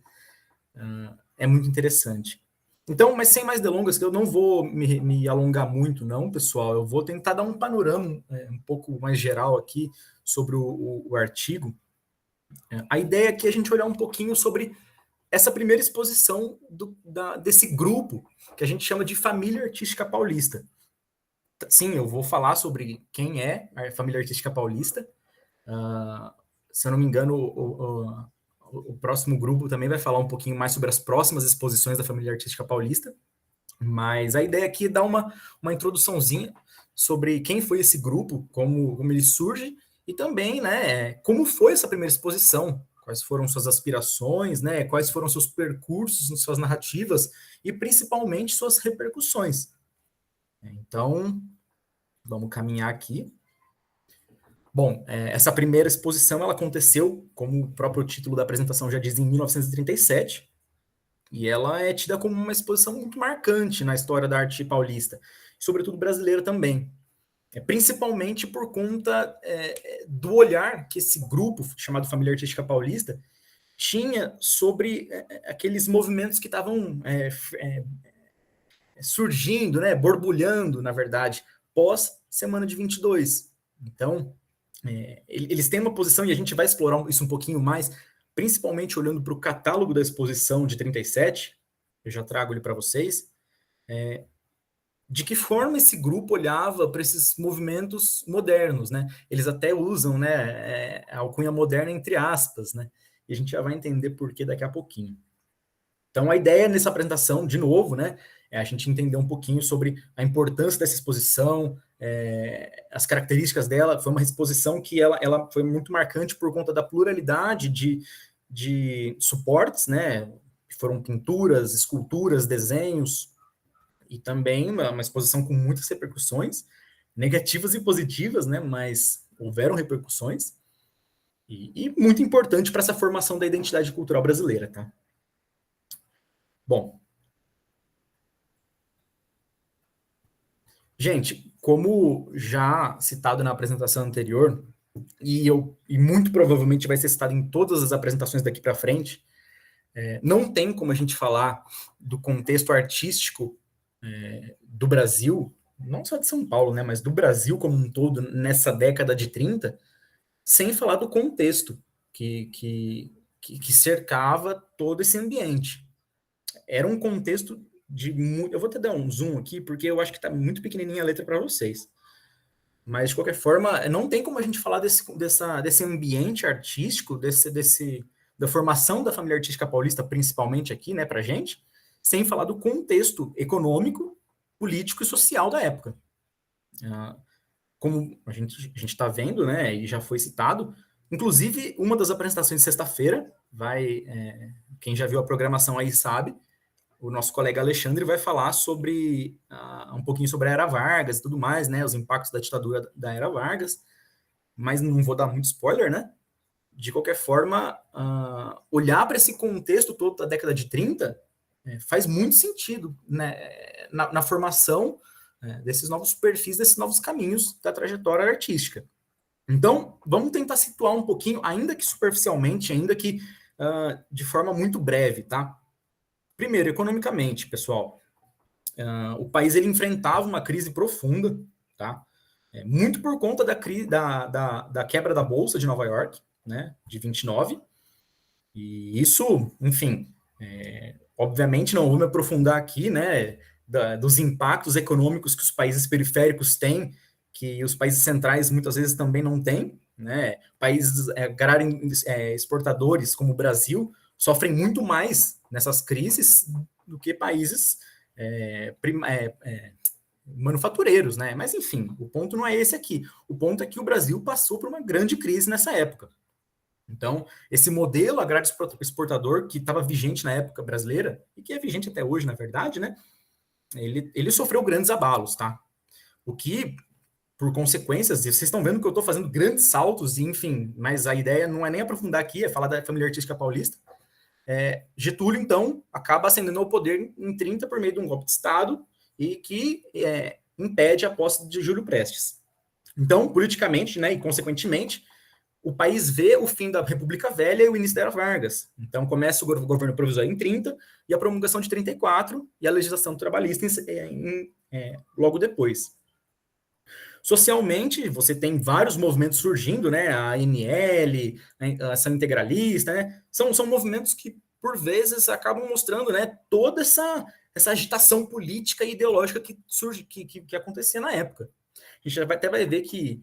é muito interessante. Então, mas sem mais delongas, que eu não vou me alongar muito, não, pessoal, eu vou tentar dar um panorama um pouco mais geral aqui sobre o artigo. A ideia aqui é a gente olhar um pouquinho sobre essa primeira exposição desse grupo que a gente chama de Família Artística Paulista. Sim, eu vou falar sobre quem é a Família Artística Paulista. Se eu não me engano, o próximo grupo também vai falar um pouquinho mais sobre as próximas exposições da Família Artística Paulista. Mas a ideia aqui é dar uma introduçãozinha sobre quem foi esse grupo, como ele surge, e também, né, como foi essa primeira exposição, quais foram suas aspirações, né, quais foram seus percursos, suas narrativas e principalmente suas repercussões. Então, vamos caminhar aqui. Bom, essa primeira exposição ela aconteceu, como o próprio título da apresentação já diz, em 1937, e ela é tida como uma exposição muito marcante na história da arte paulista, sobretudo brasileira também. Principalmente por conta do olhar que esse grupo, chamado Família Artística Paulista, tinha sobre aqueles movimentos que estavam surgindo, né, borbulhando, na verdade, pós-Semana de 22. Então, eles têm uma posição, e a gente vai explorar isso um pouquinho mais, principalmente olhando para o catálogo da exposição de 37, eu já trago ele para vocês, de que forma esse grupo olhava para esses movimentos modernos, né? Eles até usam, né, a alcunha moderna entre aspas, né? E a gente já vai entender por que daqui a pouquinho. Então, a ideia nessa apresentação, de novo, né, é a gente entender um pouquinho sobre a importância dessa exposição, as características dela. Foi uma exposição que ela foi muito marcante por conta da pluralidade de suportes, né? Foram pinturas, esculturas, desenhos, e também uma exposição com muitas repercussões, negativas e positivas, né? Mas houveram repercussões, e muito importante para essa formação da identidade cultural brasileira, tá? Bom, gente, como já citado na apresentação anterior, e muito provavelmente vai ser citado em todas as apresentações daqui para frente, não tem como a gente falar do contexto artístico do Brasil, não só de São Paulo, né, mas do Brasil como um todo, nessa década de 30, sem falar do contexto que cercava todo esse ambiente. Era um contexto eu vou até dar um zoom aqui, porque eu acho que está muito pequenininha a letra para vocês. Mas, de qualquer forma, não tem como a gente falar desse ambiente artístico, da formação da família artística paulista, principalmente aqui, né, para a gente, sem falar do contexto econômico, político e social da época. Como a gente está vendo, né, e já foi citado, inclusive, uma das apresentações de sexta-feira, quem já viu a programação aí sabe, o nosso colega Alexandre vai falar sobre um pouquinho sobre a Era Vargas e tudo mais, né, os impactos da ditadura da Era Vargas, mas não vou dar muito spoiler, né? De qualquer forma, olhar para esse contexto todo da década de 30 faz muito sentido, né, na formação desses novos perfis, desses novos caminhos da trajetória artística. Então, vamos tentar situar um pouquinho, ainda que superficialmente, ainda que de forma muito breve, tá? Primeiro, economicamente, pessoal, o país ele enfrentava uma crise profunda, tá? Muito por conta da quebra da Bolsa de Nova York, né, de 29, e isso, enfim, obviamente não vou me aprofundar aqui, né, dos impactos econômicos que os países periféricos têm, que os países centrais muitas vezes também não têm, né, países exportadores como o Brasil sofrem muito mais nessas crises do que países manufatureiros, né? Mas enfim, o ponto não é esse aqui. O ponto é que o Brasil passou por uma grande crise nessa época. Então, esse modelo agrário exportador que estava vigente na época brasileira, e que é vigente até hoje, na verdade, né? Ele sofreu grandes abalos, tá? O que, por consequências, e vocês estão vendo que eu estou fazendo grandes saltos, e, enfim, mas a ideia não é nem aprofundar aqui, é falar da família artística paulista. Getúlio, então, acaba ascendendo ao poder em 30 por meio de um golpe de Estado e que impede a posse de Júlio Prestes. Então, politicamente, né, e consequentemente, o país vê o fim da República Velha e o início da Era Vargas. Então, começa o governo provisório em 30 e a promulgação de 34 e a legislação trabalhista logo depois. Socialmente, você tem vários movimentos surgindo, né? A ANL, a Ação Integralista, né? São movimentos que, por vezes, acabam mostrando, né, toda essa agitação política e ideológica que surge, que acontecia na época. A gente até vai ver que,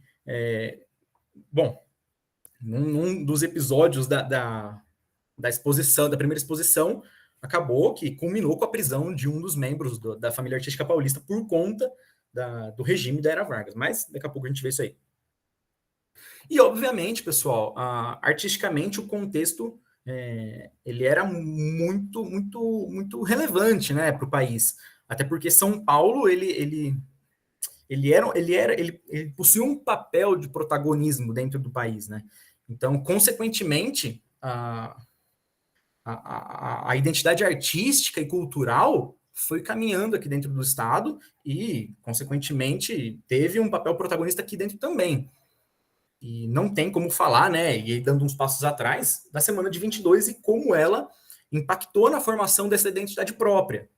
num dos episódios da exposição, da primeira exposição, acabou que culminou com a prisão de um dos membros da família artística paulista por conta do regime da Era Vargas, mas daqui a pouco a gente vê isso aí. E, obviamente, pessoal, artisticamente o contexto ele era muito, muito, muito relevante, né, para o país, até porque São Paulo ele possuía um papel de protagonismo dentro do país, né? Então, consequentemente, a identidade artística e cultural foi caminhando aqui dentro do Estado e, consequentemente, teve um papel protagonista aqui dentro também. E não tem como falar, né, e aí dando uns passos atrás, da Semana de 22 e como ela impactou na formação dessa identidade própria.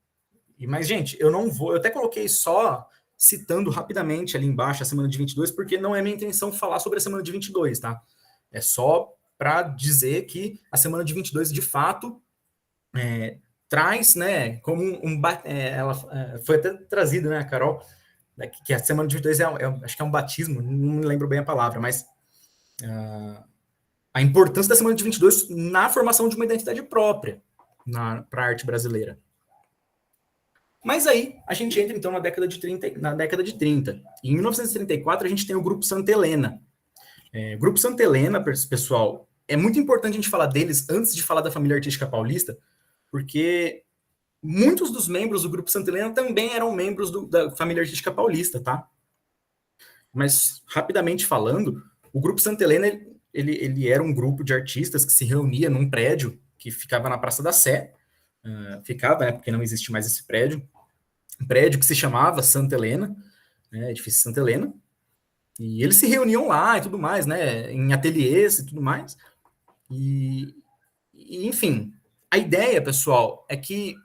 Mas, gente, eu até coloquei só citando rapidamente ali embaixo a Semana de 22, porque não é minha intenção falar sobre a Semana de 22, tá? É só para dizer que a Semana de 22, de fato, traz, né, como ela foi até trazida, né, Carol, que a Semana de 22 acho que é um batismo, não me lembro bem a palavra, mas a importância da Semana de 22 na formação de uma identidade própria para a arte brasileira. Mas aí, a gente entra, então, na década de 30. E em 1934, a gente tem o Grupo Santa Helena. Grupo Santa Helena, pessoal, é muito importante a gente falar deles antes de falar da família artística paulista, porque muitos dos membros do Grupo Santa Helena também eram membros da família artística paulista, tá? Mas, rapidamente falando, o Grupo Santa Helena, ele era um grupo de artistas que se reunia num prédio que ficava na Praça da Sé, ficava, né, porque não existe mais esse prédio, um prédio que se chamava Santa Helena, né, edifício Santa Helena, e eles se reuniam lá e tudo mais, né, em ateliês e tudo mais, e enfim, a ideia, pessoal, é que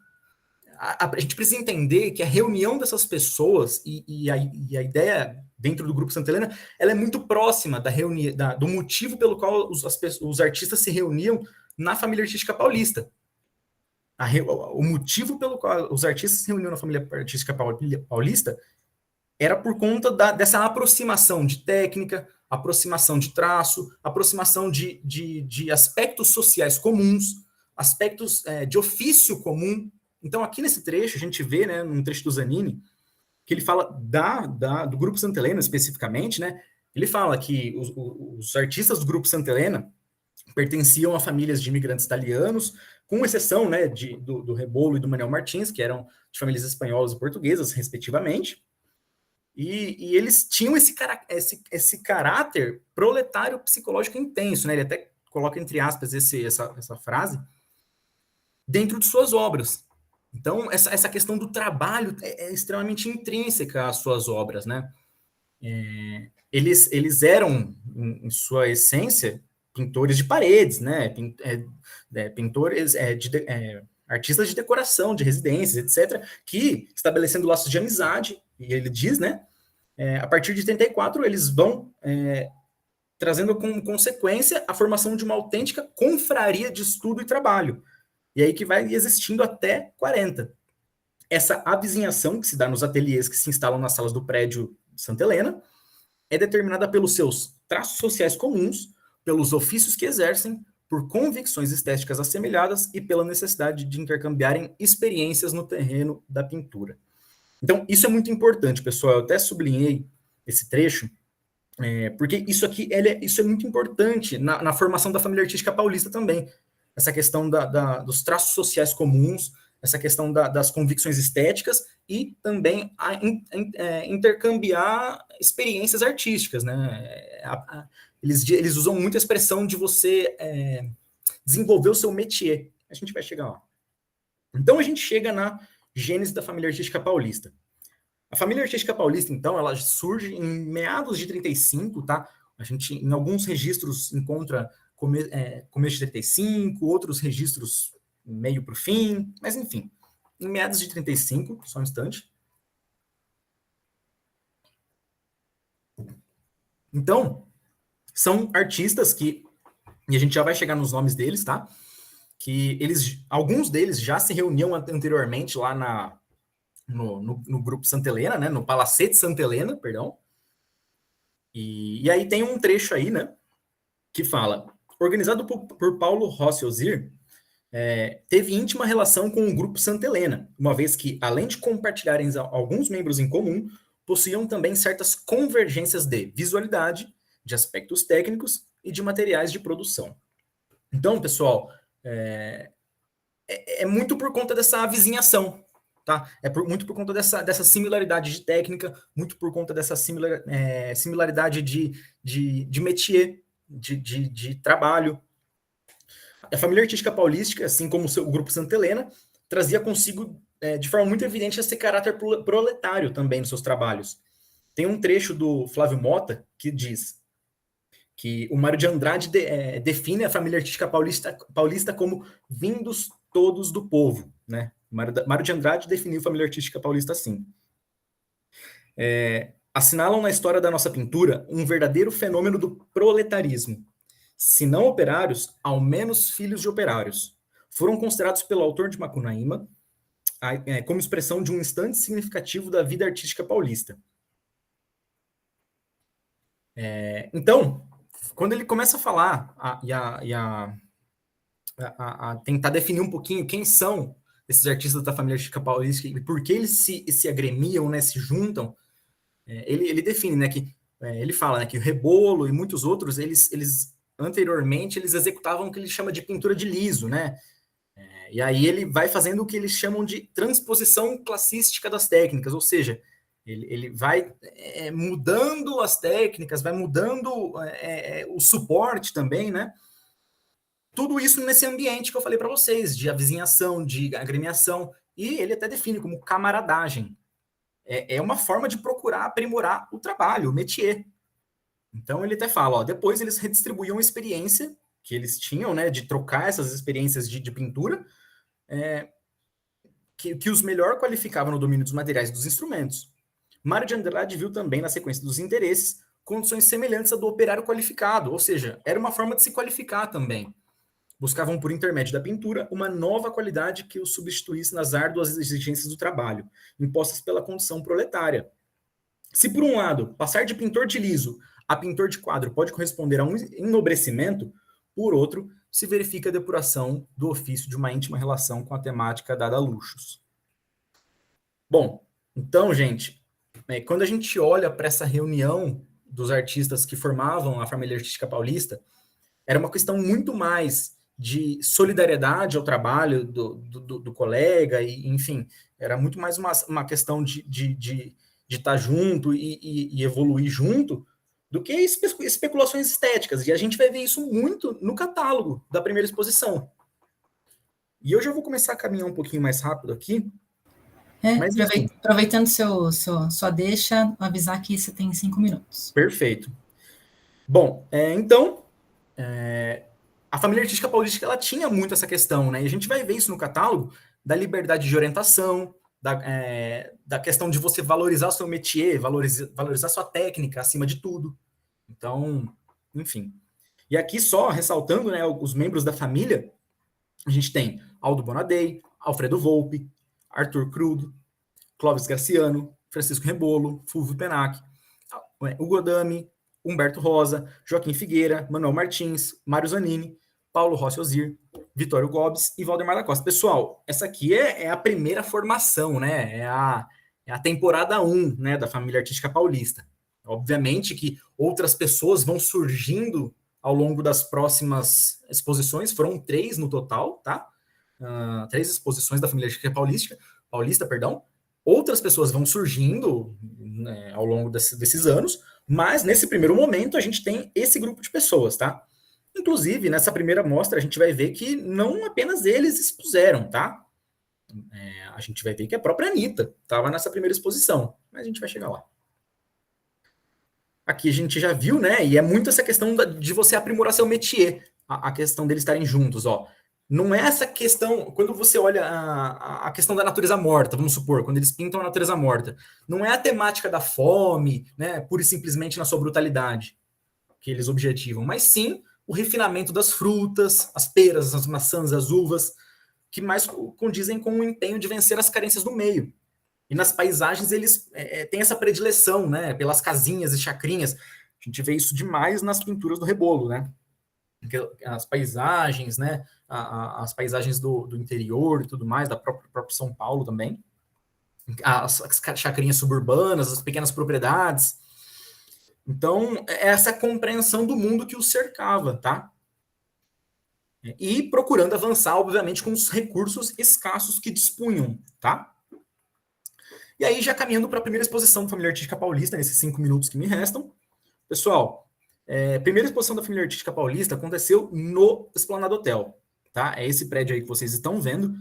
a gente precisa entender que a reunião dessas pessoas e a ideia dentro do Grupo Santa Helena, ela é muito próxima do motivo pelo qual os artistas se reuniam na família artística paulista. O motivo pelo qual os artistas se reuniam na família artística paulista era por conta dessa aproximação de técnica, aproximação de traço, aproximação de aspectos sociais comuns, aspectos de ofício comum. Então, aqui nesse trecho, a gente vê, né, num trecho do Zanini, que ele fala do Grupo Santa Helena, especificamente, né? Ele fala que os artistas do Grupo Santa Helena pertenciam a famílias de imigrantes italianos, com exceção, né, do Rebolo e do Manuel Martins, que eram de famílias espanholas e portuguesas, respectivamente. E eles tinham esse caráter proletário psicológico intenso, né? Ele até coloca entre aspas essa frase dentro de suas obras. Então, essa questão do trabalho é extremamente intrínseca às suas obras, né? Eles eram, em sua essência, pintores de paredes, né? Pintores artistas de decoração, de residências, etc., que, estabelecendo laços de amizade, e ele diz, né? A partir de 84, eles vão trazendo como consequência a formação de uma autêntica confraria de estudo e trabalho. E aí que vai existindo até 40. Essa avizinhação que se dá nos ateliês que se instalam nas salas do prédio Santa Helena é determinada pelos seus traços sociais comuns, pelos ofícios que exercem, por convicções estéticas assemelhadas e pela necessidade de intercambiarem experiências no terreno da pintura. Então, isso é muito importante, pessoal. Eu até sublinhei esse trecho, porque isso aqui isso é muito importante na formação da família artística paulista também. Essa questão dos traços sociais comuns, essa questão das convicções estéticas e também intercambiar experiências artísticas, né? Eles usam muito a expressão de você desenvolver o seu métier. A gente vai chegar lá. Então, a gente chega na gênese da família artística paulista. A família artística paulista, então, ela surge em meados de 35, tá? A gente, em alguns registros, encontra começo de 35, outros registros meio para o fim, mas enfim, em meados de 35, só um instante. Então, são artistas que, e a gente já vai chegar nos nomes deles, tá? Que alguns deles já se reuniam anteriormente lá no Grupo Santa Helena, né? No Palacete Santa Helena, perdão. E aí tem um trecho aí, né? Que fala: organizado por Paulo Rossi Ozir, teve íntima relação com o Grupo Santa Helena, uma vez que, além de compartilharem alguns membros em comum, possuíam também certas convergências de visualidade, de aspectos técnicos e de materiais de produção. Então, pessoal, é muito por conta dessa avizinhação, tá? Muito por conta dessa similaridade de técnica, muito por conta dessa similaridade de métier, de trabalho. A família artística paulística, assim como o Grupo Santa Helena, trazia consigo, de forma muito evidente, esse caráter proletário também nos seus trabalhos. Tem um trecho do Flávio Mota que diz que o Mário de Andrade define a família artística paulista como vindos todos do povo, né? Mário de Andrade definiu a família artística paulista assim. Assinalam na história da nossa pintura um verdadeiro fenômeno do proletarismo. Se não operários, ao menos filhos de operários. Foram considerados pelo autor de Macunaíma como expressão de um instante significativo da vida artística paulista. Então, quando ele começa a falar a tentar definir um pouquinho quem são esses artistas da família artística paulista e por que eles se agremiam, né, se juntam, ele define, né, que ele fala, né, que o Rebolo e muitos outros, anteriormente, eles executavam o que ele chama de pintura de liso, né? E aí ele vai fazendo o que eles chamam de transposição classística das técnicas, ou seja, ele vai mudando as técnicas, vai mudando o suporte também, né? Tudo isso nesse ambiente que eu falei para vocês, de avizinhação, de agremiação, e ele até define como camaradagem. É uma forma de procurar aprimorar o trabalho, o métier. Então, ele até fala, depois eles redistribuíam a experiência que eles tinham, né, de trocar essas experiências de pintura, que os melhor qualificavam no domínio dos materiais e dos instrumentos. Mário de Andrade viu também, na sequência dos interesses, condições semelhantes à do operário qualificado, ou seja, era uma forma de se qualificar também. Buscavam, por intermédio da pintura, uma nova qualidade que os substituísse nas árduas exigências do trabalho, impostas pela condição proletária. Se, por um lado, passar de pintor de liso a pintor de quadro pode corresponder a um enobrecimento, por outro, se verifica a depuração do ofício de uma íntima relação com a temática dada a luxos. Bom, então, gente, quando a gente olha para essa reunião dos artistas que formavam a família artística paulista, era uma questão muito mais de solidariedade ao trabalho do colega, e, enfim, era muito mais uma questão de estar junto e evoluir junto, do que especulações estéticas. E a gente vai ver isso muito no catálogo da primeira exposição. E eu já vou começar a caminhar um pouquinho mais rápido aqui. Mas, enfim. Aproveitando sua deixa, avisar que você tem 5 minutos. Perfeito. Bom, então, a família artística paulista ela tinha muito essa questão, né? E a gente vai ver isso no catálogo, da liberdade de orientação, da questão de você valorizar o seu métier, valorizar sua técnica acima de tudo. Então, enfim. E aqui só ressaltando, né, os membros da família, a gente tem Aldo Bonadei, Alfredo Volpi, Arthur Crudo, Clóvis Graciano, Francisco Rebolo, Fulvio Penac, Hugo Adami, Humberto Rosa, Joaquim Figueira, Manuel Martins, Mário Zanini, Paulo Rossi Ozir, Vitório Gobes e Valdemar da Costa. Pessoal, essa aqui é a primeira formação, né? É a temporada 1, né, da família artística paulista. Obviamente que outras pessoas vão surgindo ao longo das próximas exposições, foram 3 no total, tá? 3 exposições da família artística paulista, perdão. Outras pessoas vão surgindo, né, ao longo desses anos, mas nesse primeiro momento a gente tem esse grupo de pessoas, tá? Inclusive, nessa primeira mostra, a gente vai ver que não apenas eles expuseram, tá? A gente vai ver que a própria Anitta estava nessa primeira exposição, mas a gente vai chegar lá. Aqui a gente já viu, né? E é muito essa questão de você aprimorar seu métier, a questão deles estarem juntos, ó. Não é essa questão, quando você olha a questão da natureza morta, vamos supor, quando eles pintam a natureza morta, não é a temática da fome, né, pura e simplesmente na sua brutalidade que eles objetivam, mas sim o refinamento das frutas, as peras, as maçãs, as uvas, que mais condizem com o empenho de vencer as carências do meio. E nas paisagens eles têm essa predileção, né, pelas casinhas e chacrinhas. A gente vê isso demais nas pinturas do Rebolo, né? As paisagens, né, as paisagens do interior e tudo mais, da própria São Paulo também, as chacrinhas suburbanas, as pequenas propriedades. Então, essa compreensão do mundo que os cercava, tá? E procurando avançar, obviamente, com os recursos escassos que dispunham, tá? E aí, já caminhando para a primeira exposição da família artística paulista, nesses 5 minutos que me restam, pessoal, a primeira exposição da família artística paulista aconteceu no Esplanada Hotel, tá? É esse prédio aí que vocês estão vendo.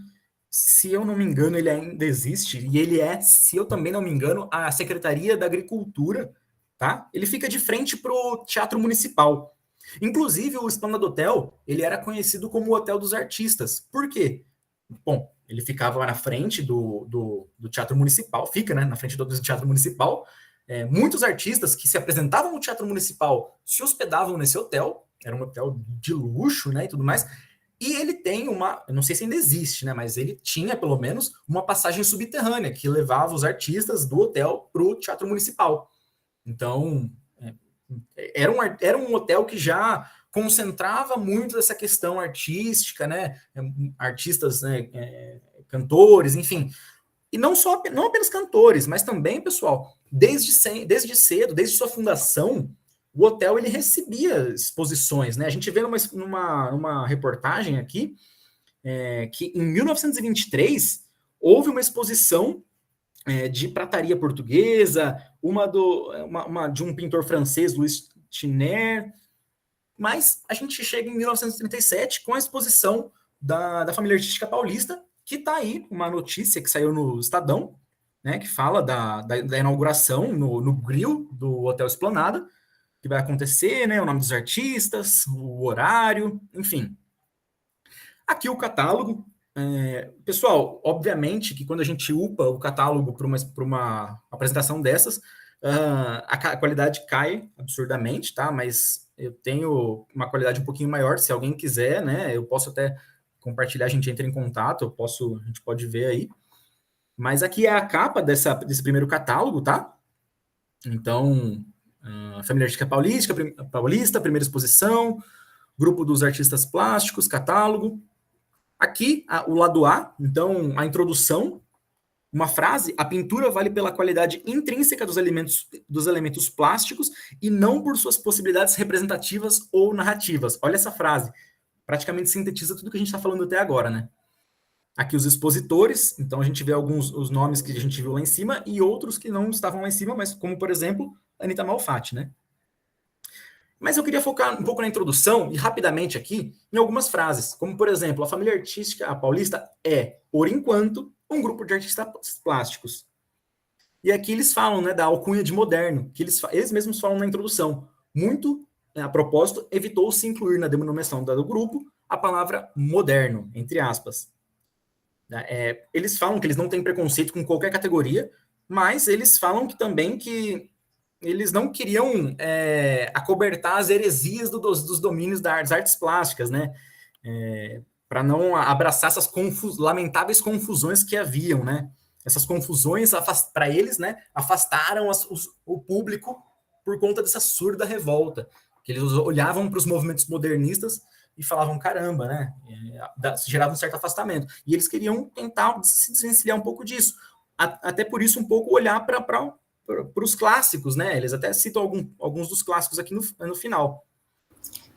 Se eu não me engano, ele ainda existe, e ele é, se eu também não me engano, a Secretaria da Agricultura, tá? Ele fica de frente para o Teatro Municipal. Inclusive, o Esplanada Hotel, ele era conhecido como o Hotel dos Artistas. Por quê? Bom, ele ficava lá na frente do Teatro Municipal, fica, né, na frente do Teatro Municipal. Muitos artistas que se apresentavam no Teatro Municipal se hospedavam nesse hotel, era um hotel de luxo, né, e tudo mais, e ele tem eu não sei se ainda existe, né, mas ele tinha, pelo menos, uma passagem subterrânea que levava os artistas do hotel para o Teatro Municipal. Então, era um hotel que já concentrava muito dessa questão artística, né, artistas, né, cantores, enfim. E não apenas cantores, mas também, pessoal, desde cedo, desde sua fundação, o hotel ele recebia exposições, né? A gente vê numa reportagem aqui que em 1923 houve uma exposição de prataria portuguesa, uma de um pintor francês, Louis Tiner, mas a gente chega em 1937 com a exposição da família artística paulista, que está aí, uma notícia que saiu no Estadão, né, que fala da inauguração no grill do Hotel Esplanada, que vai acontecer, né, o nome dos artistas, o horário, enfim. Aqui o catálogo. Pessoal, obviamente que quando a gente upa o catálogo para uma apresentação dessas, a qualidade cai absurdamente, tá? Mas eu tenho uma qualidade um pouquinho maior, se alguém quiser, né, eu posso até compartilhar, a gente entra em contato, a gente pode ver aí. Mas aqui é a capa desse primeiro catálogo, tá? Então, Família Artística Paulista, primeira exposição, grupo dos artistas plásticos, catálogo. Aqui, o lado A, então, a introdução, uma frase: a pintura vale pela qualidade intrínseca dos elementos plásticos e não por suas possibilidades representativas ou narrativas. Olha essa frase, praticamente sintetiza tudo que a gente está falando até agora, né? Aqui os expositores, então a gente vê os nomes que a gente viu lá em cima e outros que não estavam lá em cima, mas como, por exemplo, Anita Malfatti, né? Mas eu queria focar um pouco na introdução e rapidamente aqui em algumas frases, como, por exemplo, a Família Artística Paulista é, por enquanto, um grupo de artistas plásticos. E aqui eles falam, né, da alcunha de moderno, que eles mesmos falam na introdução. Muito, a propósito, evitou-se incluir na denominação do grupo a palavra moderno, entre aspas. Eles falam que eles não têm preconceito com qualquer categoria, mas eles falam que eles não queriam acobertar as heresias dos domínios das artes plásticas, né? Para não abraçar essas lamentáveis confusões que haviam, né? Essas confusões, para eles, né, afastaram o público por conta dessa surda revolta, que eles olhavam para os movimentos modernistas e falavam, caramba, né? Gerava um certo afastamento. E eles queriam tentar se desvencilhar um pouco disso. Até por isso, um pouco olhar para os clássicos, né? Eles até citam alguns dos clássicos aqui no final.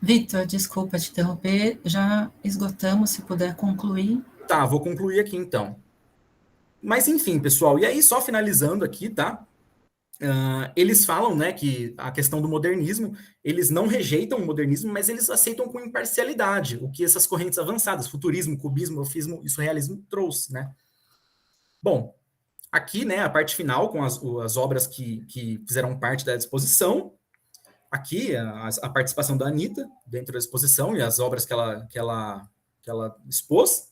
Vitor, desculpa te interromper, já esgotamos, se puder concluir. Tá, vou concluir aqui então. Mas enfim, pessoal, e aí só finalizando aqui, tá? Eles falam, né, que a questão do modernismo, eles não rejeitam o modernismo, mas eles aceitam com imparcialidade o que essas correntes avançadas, futurismo, cubismo, ufismo e surrealismo trouxe, né? Bom, aqui, né, a parte final com as obras que fizeram parte da exposição. Aqui, a participação da Anita dentro da exposição e as obras que ela expôs.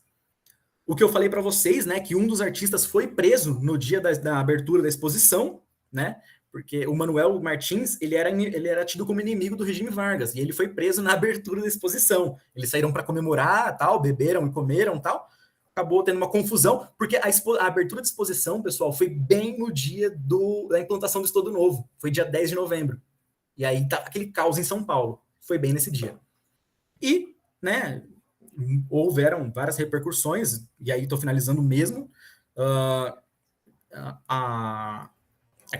O que eu falei para vocês, né, que um dos artistas foi preso no dia da abertura da exposição, né, porque o Manuel Martins, ele era tido como inimigo do regime Vargas, e ele foi preso na abertura da exposição. Eles saíram para comemorar, tal, beberam e comeram, tal. Acabou tendo uma confusão, porque a abertura da exposição, pessoal, foi bem no dia da implantação do Estado Novo. Foi dia 10 de novembro. E aí tá aquele caos em São Paulo. Foi bem nesse dia. E, né, houveram várias repercussões, e aí estou finalizando mesmo, a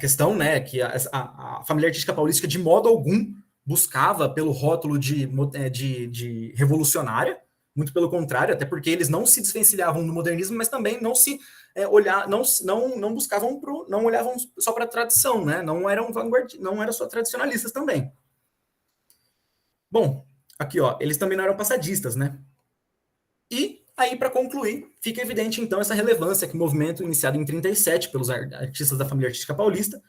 questão, né, que a Família Artística Paulista de modo algum buscava pelo rótulo de revolucionária, muito pelo contrário, até porque eles não se desvencilhavam do modernismo, mas também não se não buscavam não olhavam só para a tradição, né? Não eram só tradicionalistas também. Bom, aqui, ó, eles também não eram passadistas, né? E aí, para concluir, fica evidente então essa relevância que o movimento iniciado em 1937 pelos artistas da Família Artística Paulista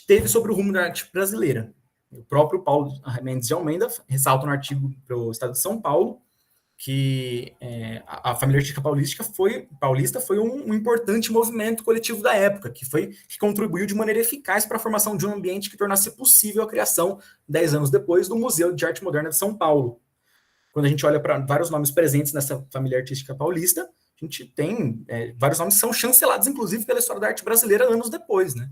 teve sobre o rumo da arte brasileira. O próprio Paulo Mendes de Almeida ressalta no artigo para o Estado de São Paulo que a Família Artística Paulista foi um importante movimento coletivo da época, que contribuiu de maneira eficaz para a formação de um ambiente que tornasse possível a criação, 10 anos depois, do Museu de Arte Moderna de São Paulo. Quando a gente olha para vários nomes presentes nessa Família Artística Paulista, a gente tem vários nomes que são chancelados, inclusive, pela história da arte brasileira anos depois, né?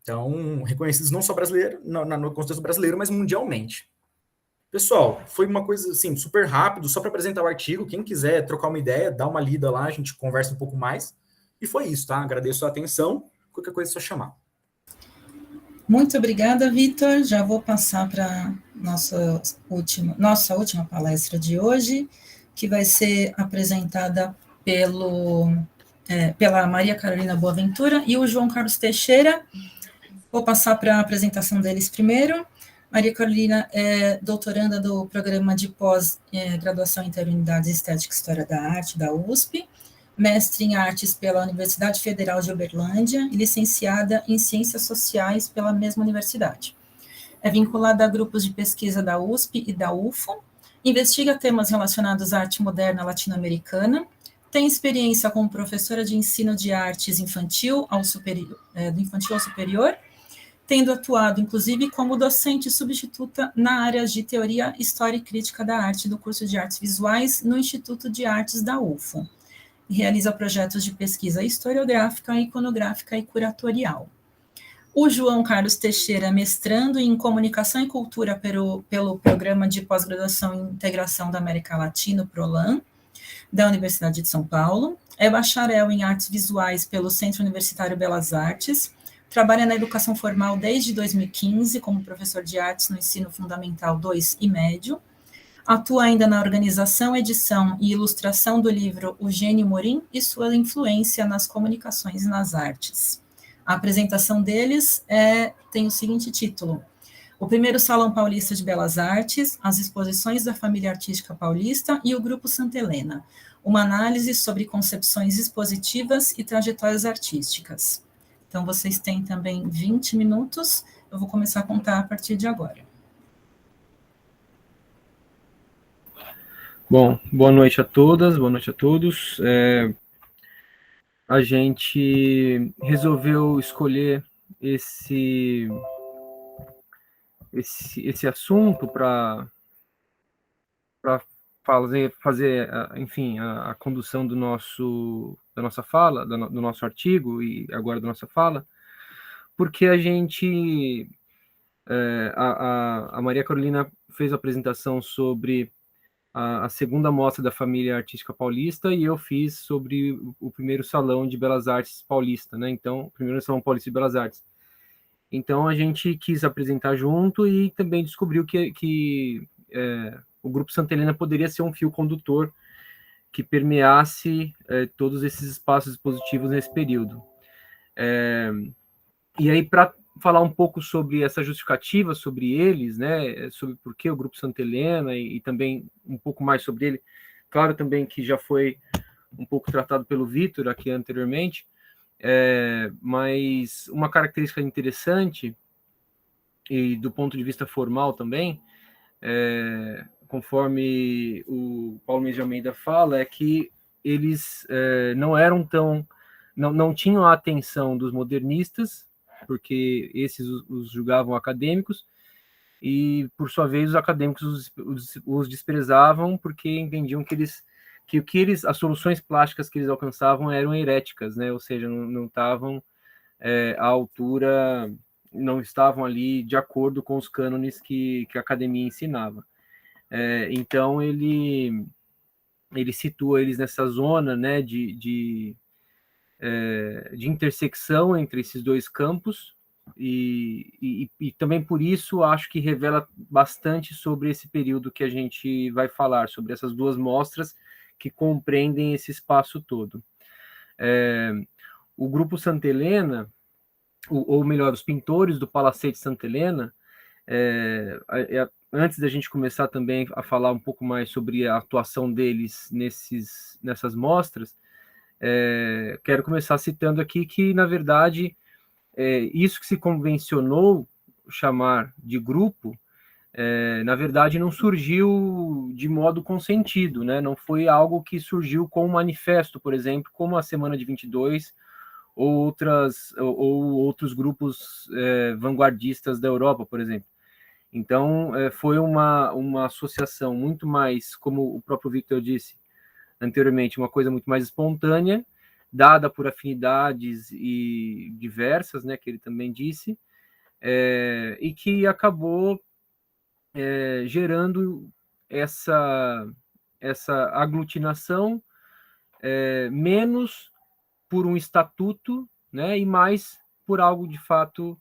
Então, reconhecidos não só no contexto brasileiro, mas mundialmente. Pessoal, foi uma coisa assim, super rápido, só para apresentar o artigo. Quem quiser trocar uma ideia, dá uma lida lá, a gente conversa um pouco mais. E foi isso, tá? Agradeço a atenção. Qualquer coisa é só chamar. Muito obrigada, Vitor. Já vou passar para nossa última palestra de hoje, que vai ser apresentada pela Maria Carolina Boaventura e o João Carlos Teixeira. Vou passar para a apresentação deles primeiro. Maria Carolina é doutoranda do programa de pós-graduação em Interunidades Estética e História da Arte, da USP, mestre em artes pela Universidade Federal de Uberlândia e licenciada em Ciências Sociais pela mesma universidade. É vinculada a grupos de pesquisa da USP e da UFO, investiga temas relacionados à arte moderna latino-americana, tem experiência como professora de ensino de artes do infantil ao superior, tendo atuado, inclusive, como docente substituta na área de Teoria, História e Crítica da Arte do curso de Artes Visuais no Instituto de Artes da UFO. Realiza projetos de pesquisa historiográfica, iconográfica e curatorial. o João Carlos Teixeira, mestrando em Comunicação e Cultura pelo Programa de Pós-Graduação em Integração da América Latina, PROLAN, da Universidade de São Paulo, é bacharel em Artes Visuais pelo Centro Universitário Belas Artes, trabalha na educação formal desde 2015 como professor de artes no ensino fundamental 2 e médio, atua ainda na organização, edição e ilustração do livro O Gênio Morim e sua influência nas comunicações e nas artes. A apresentação deles tem o seguinte título: O primeiro Salão Paulista de Belas Artes, as exposições da família artística paulista e o Grupo Santa Helena, uma análise sobre concepções expositivas e trajetórias artísticas. Então, vocês têm também 20 minutos, eu vou começar a contar a partir de agora. Bom, boa noite a todas, boa noite a todos. A gente resolveu escolher esse assunto para fazer, enfim, a condução da nossa fala, do nosso artigo e agora da nossa fala, porque a gente, a Maria Carolina fez a apresentação sobre a segunda mostra da família artística paulista e eu fiz sobre o primeiro salão de belas artes paulista, né? Então, o primeiro salão paulista de belas artes. Então, a gente quis apresentar junto e também descobriu que o Grupo Santa Helena poderia ser um fio condutor que permeasse todos esses espaços expositivos nesse período. E aí, para falar um pouco sobre essa justificativa sobre eles, né, sobre por que o Grupo Santa Helena e também um pouco mais sobre ele, claro também que já foi um pouco tratado pelo Vitor aqui anteriormente, mas uma característica interessante e do ponto de vista formal também, conforme o Paulo Mendes de Almeida fala, é que eles não tinham a atenção dos modernistas, porque esses os julgavam acadêmicos, e, por sua vez, os acadêmicos os desprezavam porque entendiam que as soluções plásticas que eles alcançavam eram heréticas, né? Ou seja, não estavam à altura, não estavam ali de acordo com os cânones que a academia ensinava. Então, ele situa eles nessa zona, né, de intersecção entre esses dois campos, e também por isso acho que revela bastante sobre esse período que a gente vai falar, sobre essas duas mostras que compreendem esse espaço todo. O Grupo Santa Helena, ou melhor, os pintores do Palacete Santa Helena, antes da gente começar também a falar um pouco mais sobre a atuação deles nessas mostras, quero começar citando aqui que, na verdade, isso que se convencionou chamar de grupo, na verdade, não surgiu de modo consentido, né? Não foi algo que surgiu com um manifesto, por exemplo, como a Semana de 22 ou outros grupos vanguardistas da Europa, por exemplo. Então, foi uma associação muito mais, como o próprio Victor disse anteriormente, uma coisa muito mais espontânea, dada por afinidades e diversas, né, que ele também disse, e que acabou gerando essa aglutinação, menos por um estatuto, né, e mais por algo de fato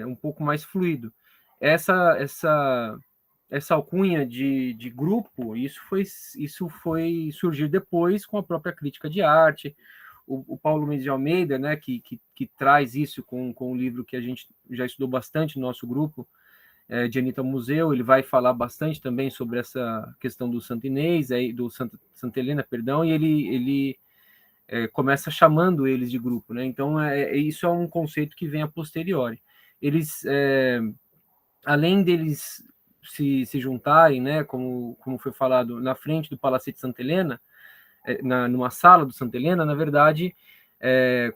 um pouco mais fluido. Essa alcunha de grupo, isso foi surgir depois com a própria crítica de arte. O Paulo Mendes de Almeida, né, que traz isso com um livro que a gente já estudou bastante no nosso grupo, de Anitta Museu, ele vai falar bastante também sobre essa questão do Santo Inês, do Santa Helena, perdão, e ele começa chamando eles de grupo, né? Então, isso é um conceito que vem a posteriori. Eles, além deles se juntarem, né, como foi falado, na frente do Palacete Santa Helena, numa sala do Santa Helena, na verdade,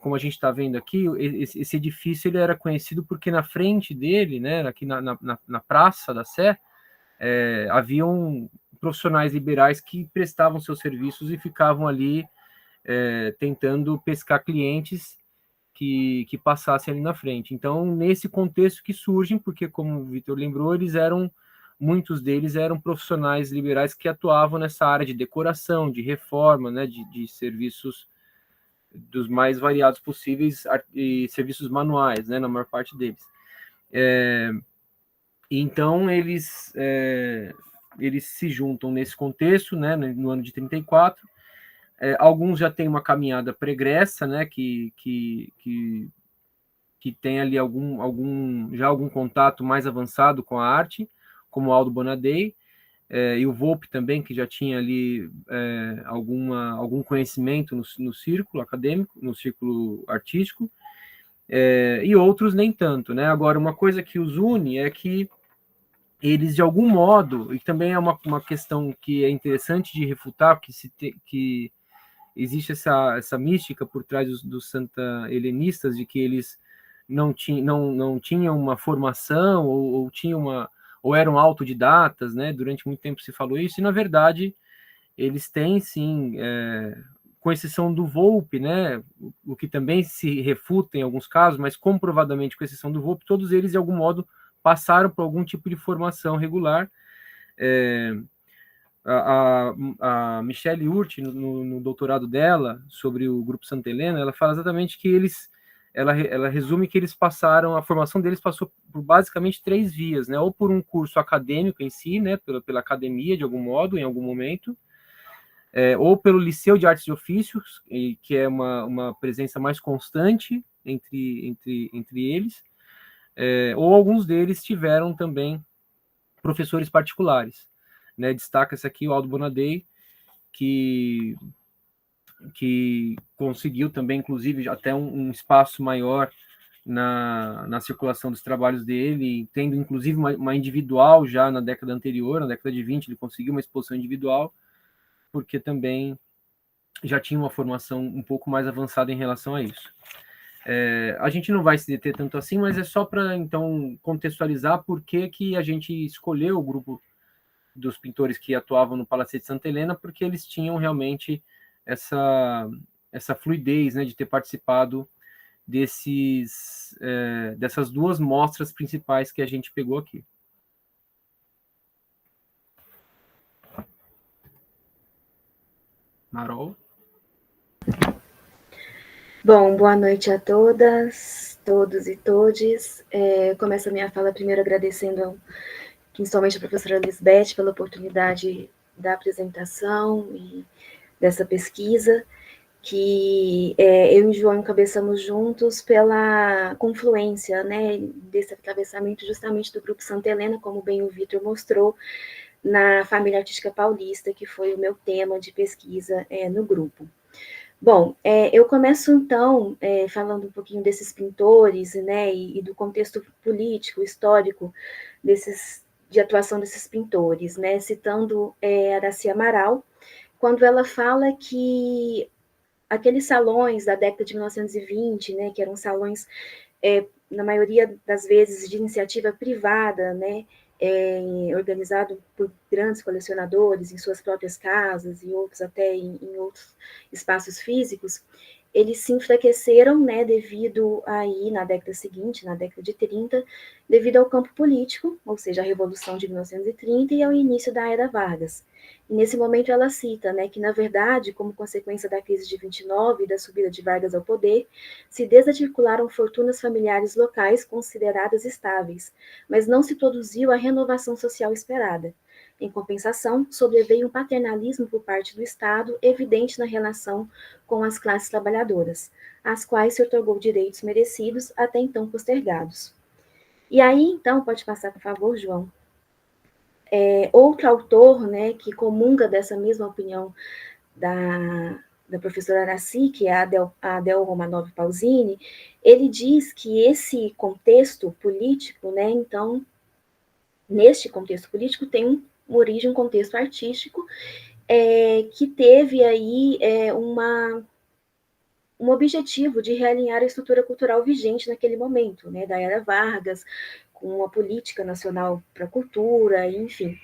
como a gente está vendo aqui, esse edifício ele era conhecido porque na frente dele, né, aqui na Praça da Sé, haviam profissionais liberais que prestavam seus serviços e ficavam ali tentando pescar clientes que passassem ali na frente. Então, nesse contexto que surgem, porque, como o Vitor lembrou, muitos deles eram profissionais liberais que atuavam nessa área de decoração, de reforma, né, de serviços dos mais variados possíveis, e serviços manuais, né, na maior parte deles. Então, eles se juntam nesse contexto, né, no ano de 34. Alguns já têm uma caminhada pregressa, né, que tem ali algum contato mais avançado com a arte, como Aldo Bonadei, e o Volpe também, que já tinha ali algum conhecimento no círculo acadêmico, no círculo artístico, e outros nem tanto, né? Agora, uma coisa que os une é que eles, de algum modo, e também é uma questão que é interessante de refutar, que existe essa mística por trás dos santa-helenistas, de que eles não tinham uma formação, ou eram autodidatas, né? Durante muito tempo se falou isso, e na verdade eles têm sim, com exceção do Volpe, né? O que também se refuta em alguns casos, mas comprovadamente, com exceção do Volpe, todos eles de algum modo passaram por algum tipo de formação regular. A Michelle Hurt, no doutorado dela, sobre o Grupo Santa Helena, ela fala exatamente que ela resume que a formação deles passou por basicamente 3 vias, né? Ou por um curso acadêmico em si, né? Pela academia, de algum modo, em algum momento, ou pelo Liceu de Artes e Ofícios, que é uma presença mais constante entre eles, ou alguns deles tiveram também professores particulares, né? Destaca-se aqui o Aldo Bonadei, que conseguiu também, inclusive, até um espaço maior na circulação dos trabalhos dele, tendo inclusive uma individual já na década anterior, na década de 20, ele conseguiu uma exposição individual, porque também já tinha uma formação um pouco mais avançada em relação a isso. A gente não vai se deter tanto assim, mas é só para, então, contextualizar por que a gente escolheu o grupo dos pintores que atuavam no Palacete Santa Helena, porque eles tinham realmente essa fluidez, né, de ter participado dessas 2 mostras principais que a gente pegou aqui. Marol? Bom, boa noite a todas, todos e todes. Começo a minha fala primeiro agradecendo principalmente a professora Lisbeth pela oportunidade da apresentação e dessa pesquisa, que eu e João encabeçamos juntos pela confluência, né, desse atravessamento justamente do Grupo Santa Helena, como bem o Vitor mostrou, na família artística paulista, que foi o meu tema de pesquisa no grupo. Bom, eu começo então falando um pouquinho desses pintores, né, e do contexto político, histórico de atuação desses pintores, né, citando Aracy Amaral, quando ela fala que aqueles salões da década de 1920, né, que eram salões, na maioria das vezes, de iniciativa privada, né, organizado por grandes colecionadores em suas próprias casas e outros até em outros espaços físicos, eles se enfraqueceram, né, devido aí, na década seguinte, na década de 30, devido ao campo político, ou seja, a Revolução de 1930 e ao início da Era Vargas. E nesse momento ela cita, né, que, na verdade, como consequência da crise de 29 e da subida de Vargas ao poder, se desarticularam fortunas familiares locais consideradas estáveis, mas não se produziu a renovação social esperada. Em compensação, sobreveio um paternalismo por parte do Estado evidente na relação com as classes trabalhadoras, às quais se otorgou direitos merecidos até então postergados. E aí, então, pode passar, por favor, João. Outro autor, né, que comunga dessa mesma opinião da professora Aracy, que é a Adel Romanov Pausini, ele diz que esse contexto político, né, então, neste contexto político tem uma origem, um contexto artístico, que teve aí um objetivo de realinhar a estrutura cultural vigente naquele momento, né, da Era Vargas, com a política nacional para a cultura, enfim.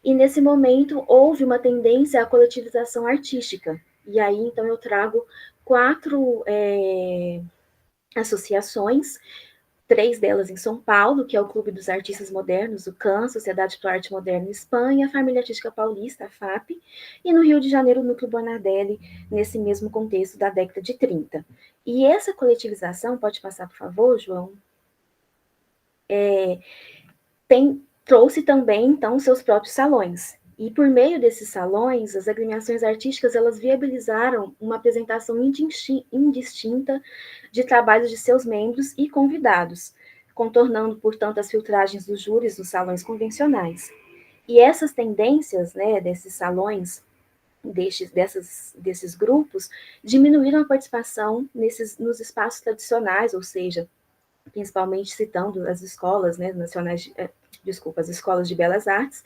E nesse momento houve uma tendência à coletivização artística. E aí, então, eu trago 4 associações, 3 delas em São Paulo, que é o Clube dos Artistas Modernos, o CAN, Sociedade para a Arte Moderna Espanha, a Família Artística Paulista, a FAP, e no Rio de Janeiro, o Núcleo Bonardelli, nesse mesmo contexto da década de 30. E essa coletivização, pode passar, por favor, João, trouxe também, então, seus próprios salões. E por meio desses salões, as agremiações artísticas, elas viabilizaram uma apresentação indistinta de trabalhos de seus membros e convidados, contornando, portanto, as filtragens dos júris nos salões convencionais. E essas tendências, né, desses salões, desses grupos, diminuíram a participação nos espaços tradicionais, ou seja, principalmente citando as escolas, né, nacionais, as escolas de belas artes,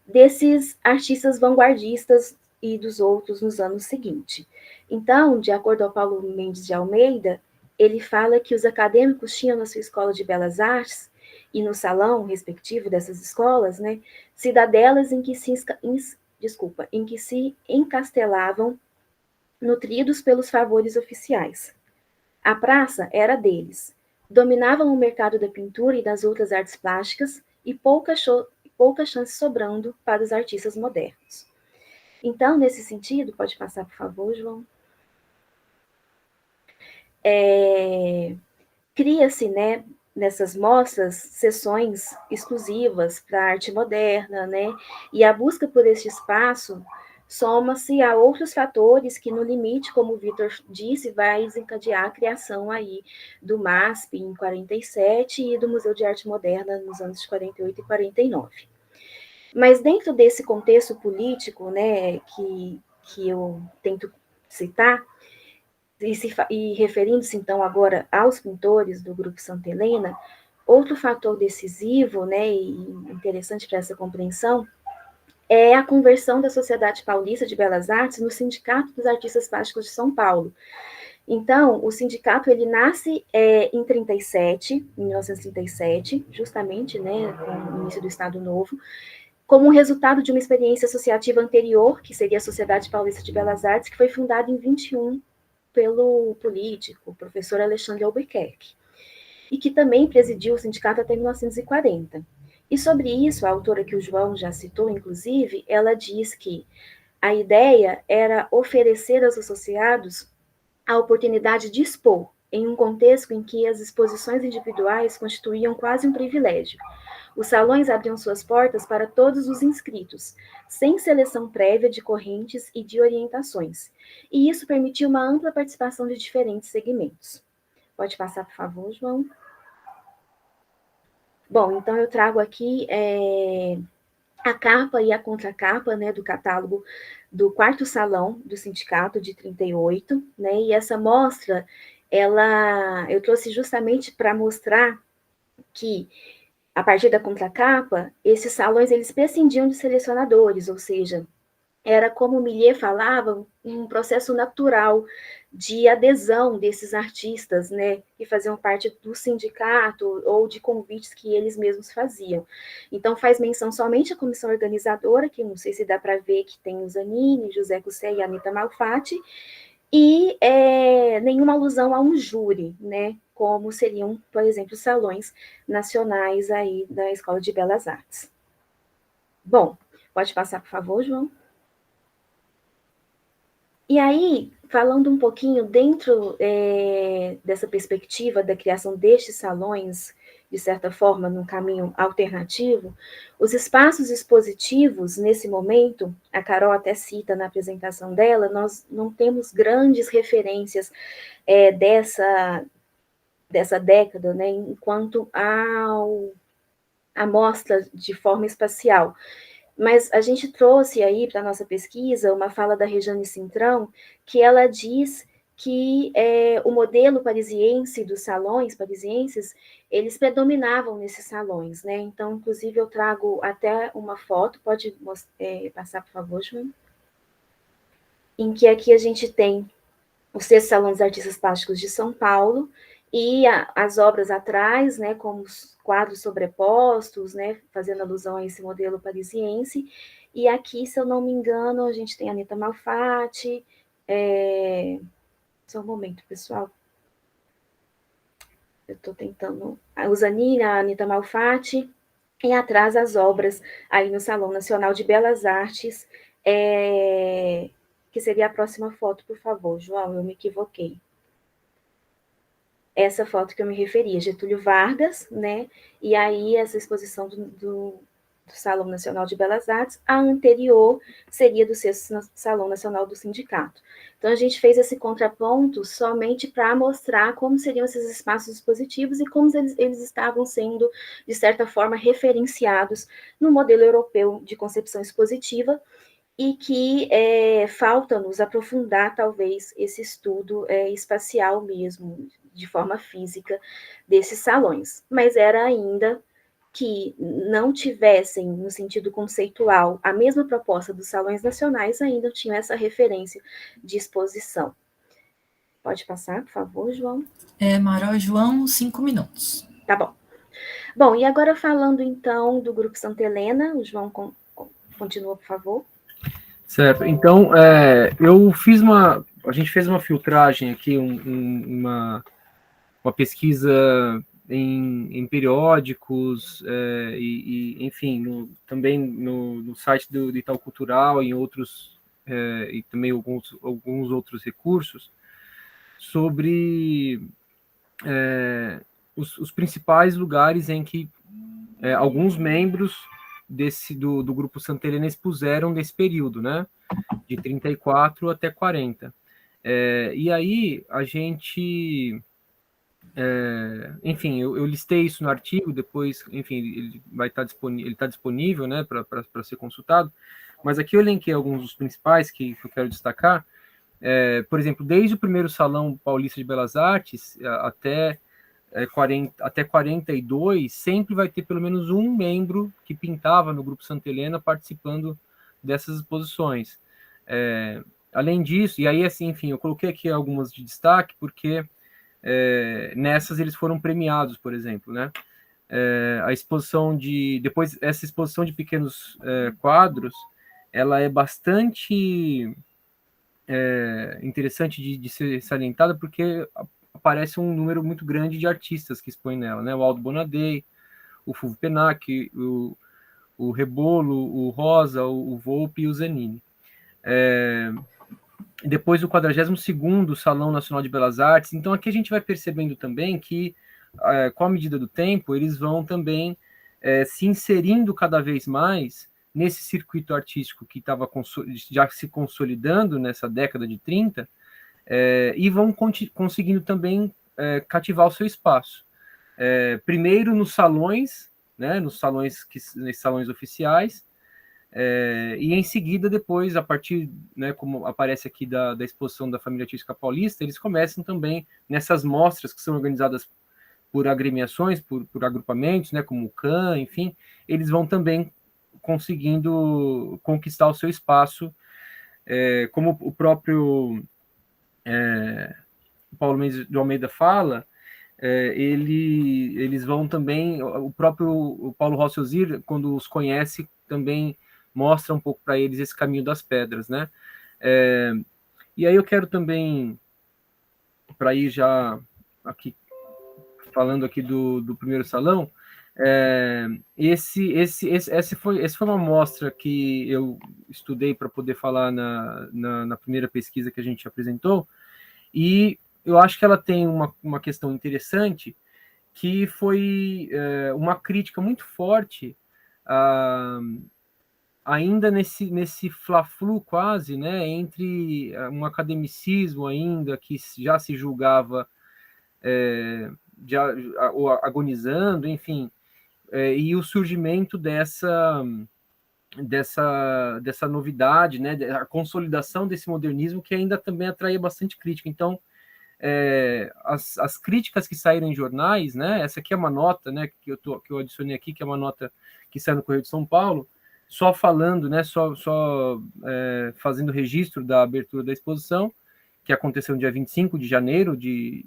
desses artistas vanguardistas e dos outros nos anos seguintes. Então, de acordo ao Paulo Mendes de Almeida, ele fala que os acadêmicos tinham na sua escola de belas artes e no salão respectivo dessas escolas, né, cidadelas em que se encastelavam, nutridos pelos favores oficiais. A praça era deles. Dominavam o mercado da pintura e das outras artes plásticas e pouca chance sobrando para os artistas modernos. Então, nesse sentido, pode passar, por favor, João? Cria-se, né, nessas mostras, sessões exclusivas para a arte moderna, né, e a busca por este espaço soma-se a outros fatores que, no limite, como o Vitor disse, vai desencadear a criação aí do MASP em 47 e do Museu de Arte Moderna nos anos de 48 e 49. Mas dentro desse contexto político, né, que eu tento citar, e referindo-se então agora aos pintores do Grupo Santa Helena, outro fator decisivo, né, e interessante para essa compreensão, é a conversão da Sociedade Paulista de Belas Artes no Sindicato dos Artistas Plásticos de São Paulo. Então, o sindicato ele nasce em 1937, justamente, né, com o início do Estado Novo, como um resultado de uma experiência associativa anterior, que seria a Sociedade Paulista de Belas Artes, que foi fundada em 21 pelo político, professor Alexandre Albuquerque, e que também presidiu o sindicato até 1940. E sobre isso, a autora que o João já citou, inclusive, ela diz que a ideia era oferecer aos associados a oportunidade de expor, em um contexto em que as exposições individuais constituíam quase um privilégio. Os salões abriam suas portas para todos os inscritos, sem seleção prévia de correntes e de orientações, e isso permitiu uma ampla participação de diferentes segmentos. Pode passar, por favor, João? Bom, então eu trago aqui a capa e a contracapa, né, do catálogo do 4º Salão do Sindicato de 38, né, e essa mostra, eu trouxe justamente para mostrar que, a partir da contracapa, esses salões, eles prescindiam de selecionadores, ou seja, era como o Millet falava, um processo natural de adesão desses artistas, né, que faziam parte do sindicato ou de convites que eles mesmos faziam. Então, faz menção somente à comissão organizadora, que não sei se dá para ver que tem o Zanini, José Cussé e Anita Malfatti, e nenhuma alusão a um júri, né, como seriam, por exemplo, os salões nacionais aí da Escola de Belas Artes. Bom, pode passar, por favor, João? E aí, falando um pouquinho dentro dessa perspectiva da criação destes salões, de certa forma, num caminho alternativo, os espaços expositivos, nesse momento, a Carol até cita na apresentação dela, nós não temos grandes referências dessa década, né, enquanto a mostra de forma espacial. Mas a gente trouxe aí para a nossa pesquisa uma fala da Rejane Cintrão, que ela diz que o modelo parisiense dos salões parisienses, eles predominavam nesses salões, né? Então, inclusive, eu trago até uma foto, pode passar, por favor, João? Em que aqui a gente tem o 6º Salão dos Artistas Plásticos de São Paulo, e as obras atrás, né, como os quadros sobrepostos, né, fazendo alusão a esse modelo parisiense, e aqui, se eu não me engano, a gente tem a Anita Malfatti, só um momento, pessoal. eu estou tentando, o Zanini, a Anita Malfatti, e atrás as obras aí no Salão Nacional de Belas Artes, que seria a próxima foto, por favor, João, eu me equivoquei. Essa foto que eu me referia, Getúlio Vargas, né? E aí essa exposição do Salão Nacional de Belas Artes, a anterior seria do 6º Salão Nacional do Sindicato. Então, a gente fez esse contraponto somente para mostrar como seriam esses espaços expositivos e como eles estavam sendo, de certa forma, referenciados no modelo europeu de concepção expositiva, e que falta-nos aprofundar, talvez, esse estudo espacial mesmo, de forma física, desses salões. Mas era ainda que não tivessem, no sentido conceitual, a mesma proposta dos salões nacionais, ainda tinham essa referência de exposição. Pode passar, por favor, João? Maró, João, 5 minutos. Tá bom. Bom, e agora falando, então, do Grupo Santa Helena, o João continua, por favor. Certo. Então, a gente fez uma filtragem aqui, uma pesquisa em periódicos, enfim, também no site do Itaú Cultural, em outros, e também alguns outros recursos, sobre os principais lugares em que alguns membros do Grupo Santa Helena expuseram nesse período, né, de 34 até 40. E aí a gente, enfim, eu listei isso no artigo, depois, enfim, ele vai estar disponível, ele está disponível, né, para ser consultado, mas aqui eu elenquei alguns dos principais que eu quero destacar. Por exemplo, desde o primeiro Salão Paulista de Belas Artes até 42, sempre vai ter pelo menos um membro que pintava no Grupo Santa Helena participando dessas exposições. Além disso, e aí, assim, enfim, eu coloquei aqui algumas de destaque, porque nessas eles foram premiados, por exemplo, né? A exposição depois, essa exposição de pequenos quadros, ela é bastante interessante de ser salientada, porque aparece um número muito grande de artistas que expõem nela, né? O Aldo Bonadei, o Fulvio Penac, o Rebolo, o Rosa, o Volpe e o Zanini. Depois o 42º Salão Nacional de Belas Artes. Então aqui a gente vai percebendo também que, com a medida do tempo, eles vão também se inserindo cada vez mais nesse circuito artístico que estava já se consolidando nessa década de 30, e vão conseguindo também cativar o seu espaço. Primeiro nos salões, né, nos salões oficiais, e em seguida, depois, a partir, né, como aparece aqui da exposição da Família Artística Paulista, eles começam também nessas mostras que são organizadas por agremiações, por agrupamentos, né, como o CAN, enfim, eles vão também conseguindo conquistar o seu espaço, como o próprio Paulo Mendes de Almeida fala. Eles vão também, o próprio Paulo Rossi Ozir, quando os conhece, também mostra um pouco para eles esse caminho das pedras, né? E aí eu quero também, para ir já aqui, falando aqui do primeiro salão, essa foi uma amostra que eu estudei para poder falar na primeira pesquisa que a gente apresentou, e eu acho que ela tem uma questão interessante, que foi uma crítica muito forte, ainda nesse fla-flu quase, né, entre um academicismo ainda que já se julgava agonizando, enfim, e o surgimento dessa novidade, né, a consolidação desse modernismo, que ainda também atraía bastante crítica. Então, as críticas que saíram em jornais, né, essa aqui é uma nota, né, que eu adicionei aqui, que é uma nota que saiu no Correio de São Paulo, só falando, né, só fazendo registro da abertura da exposição, que aconteceu no dia 25 de janeiro de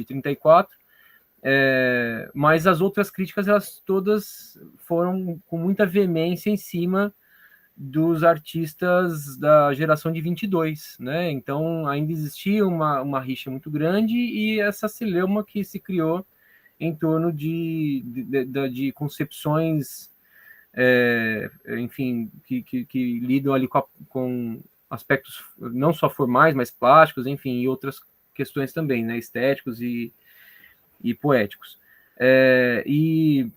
34, mas as outras críticas, elas todas foram com muita veemência em cima dos artistas da geração de 22, né? Então ainda existia uma rixa muito grande, e essa celeuma que se criou em torno de concepções, enfim, que lidam ali com aspectos não só formais, mas plásticos, enfim, e outras questões também, né, estéticos e poéticos. E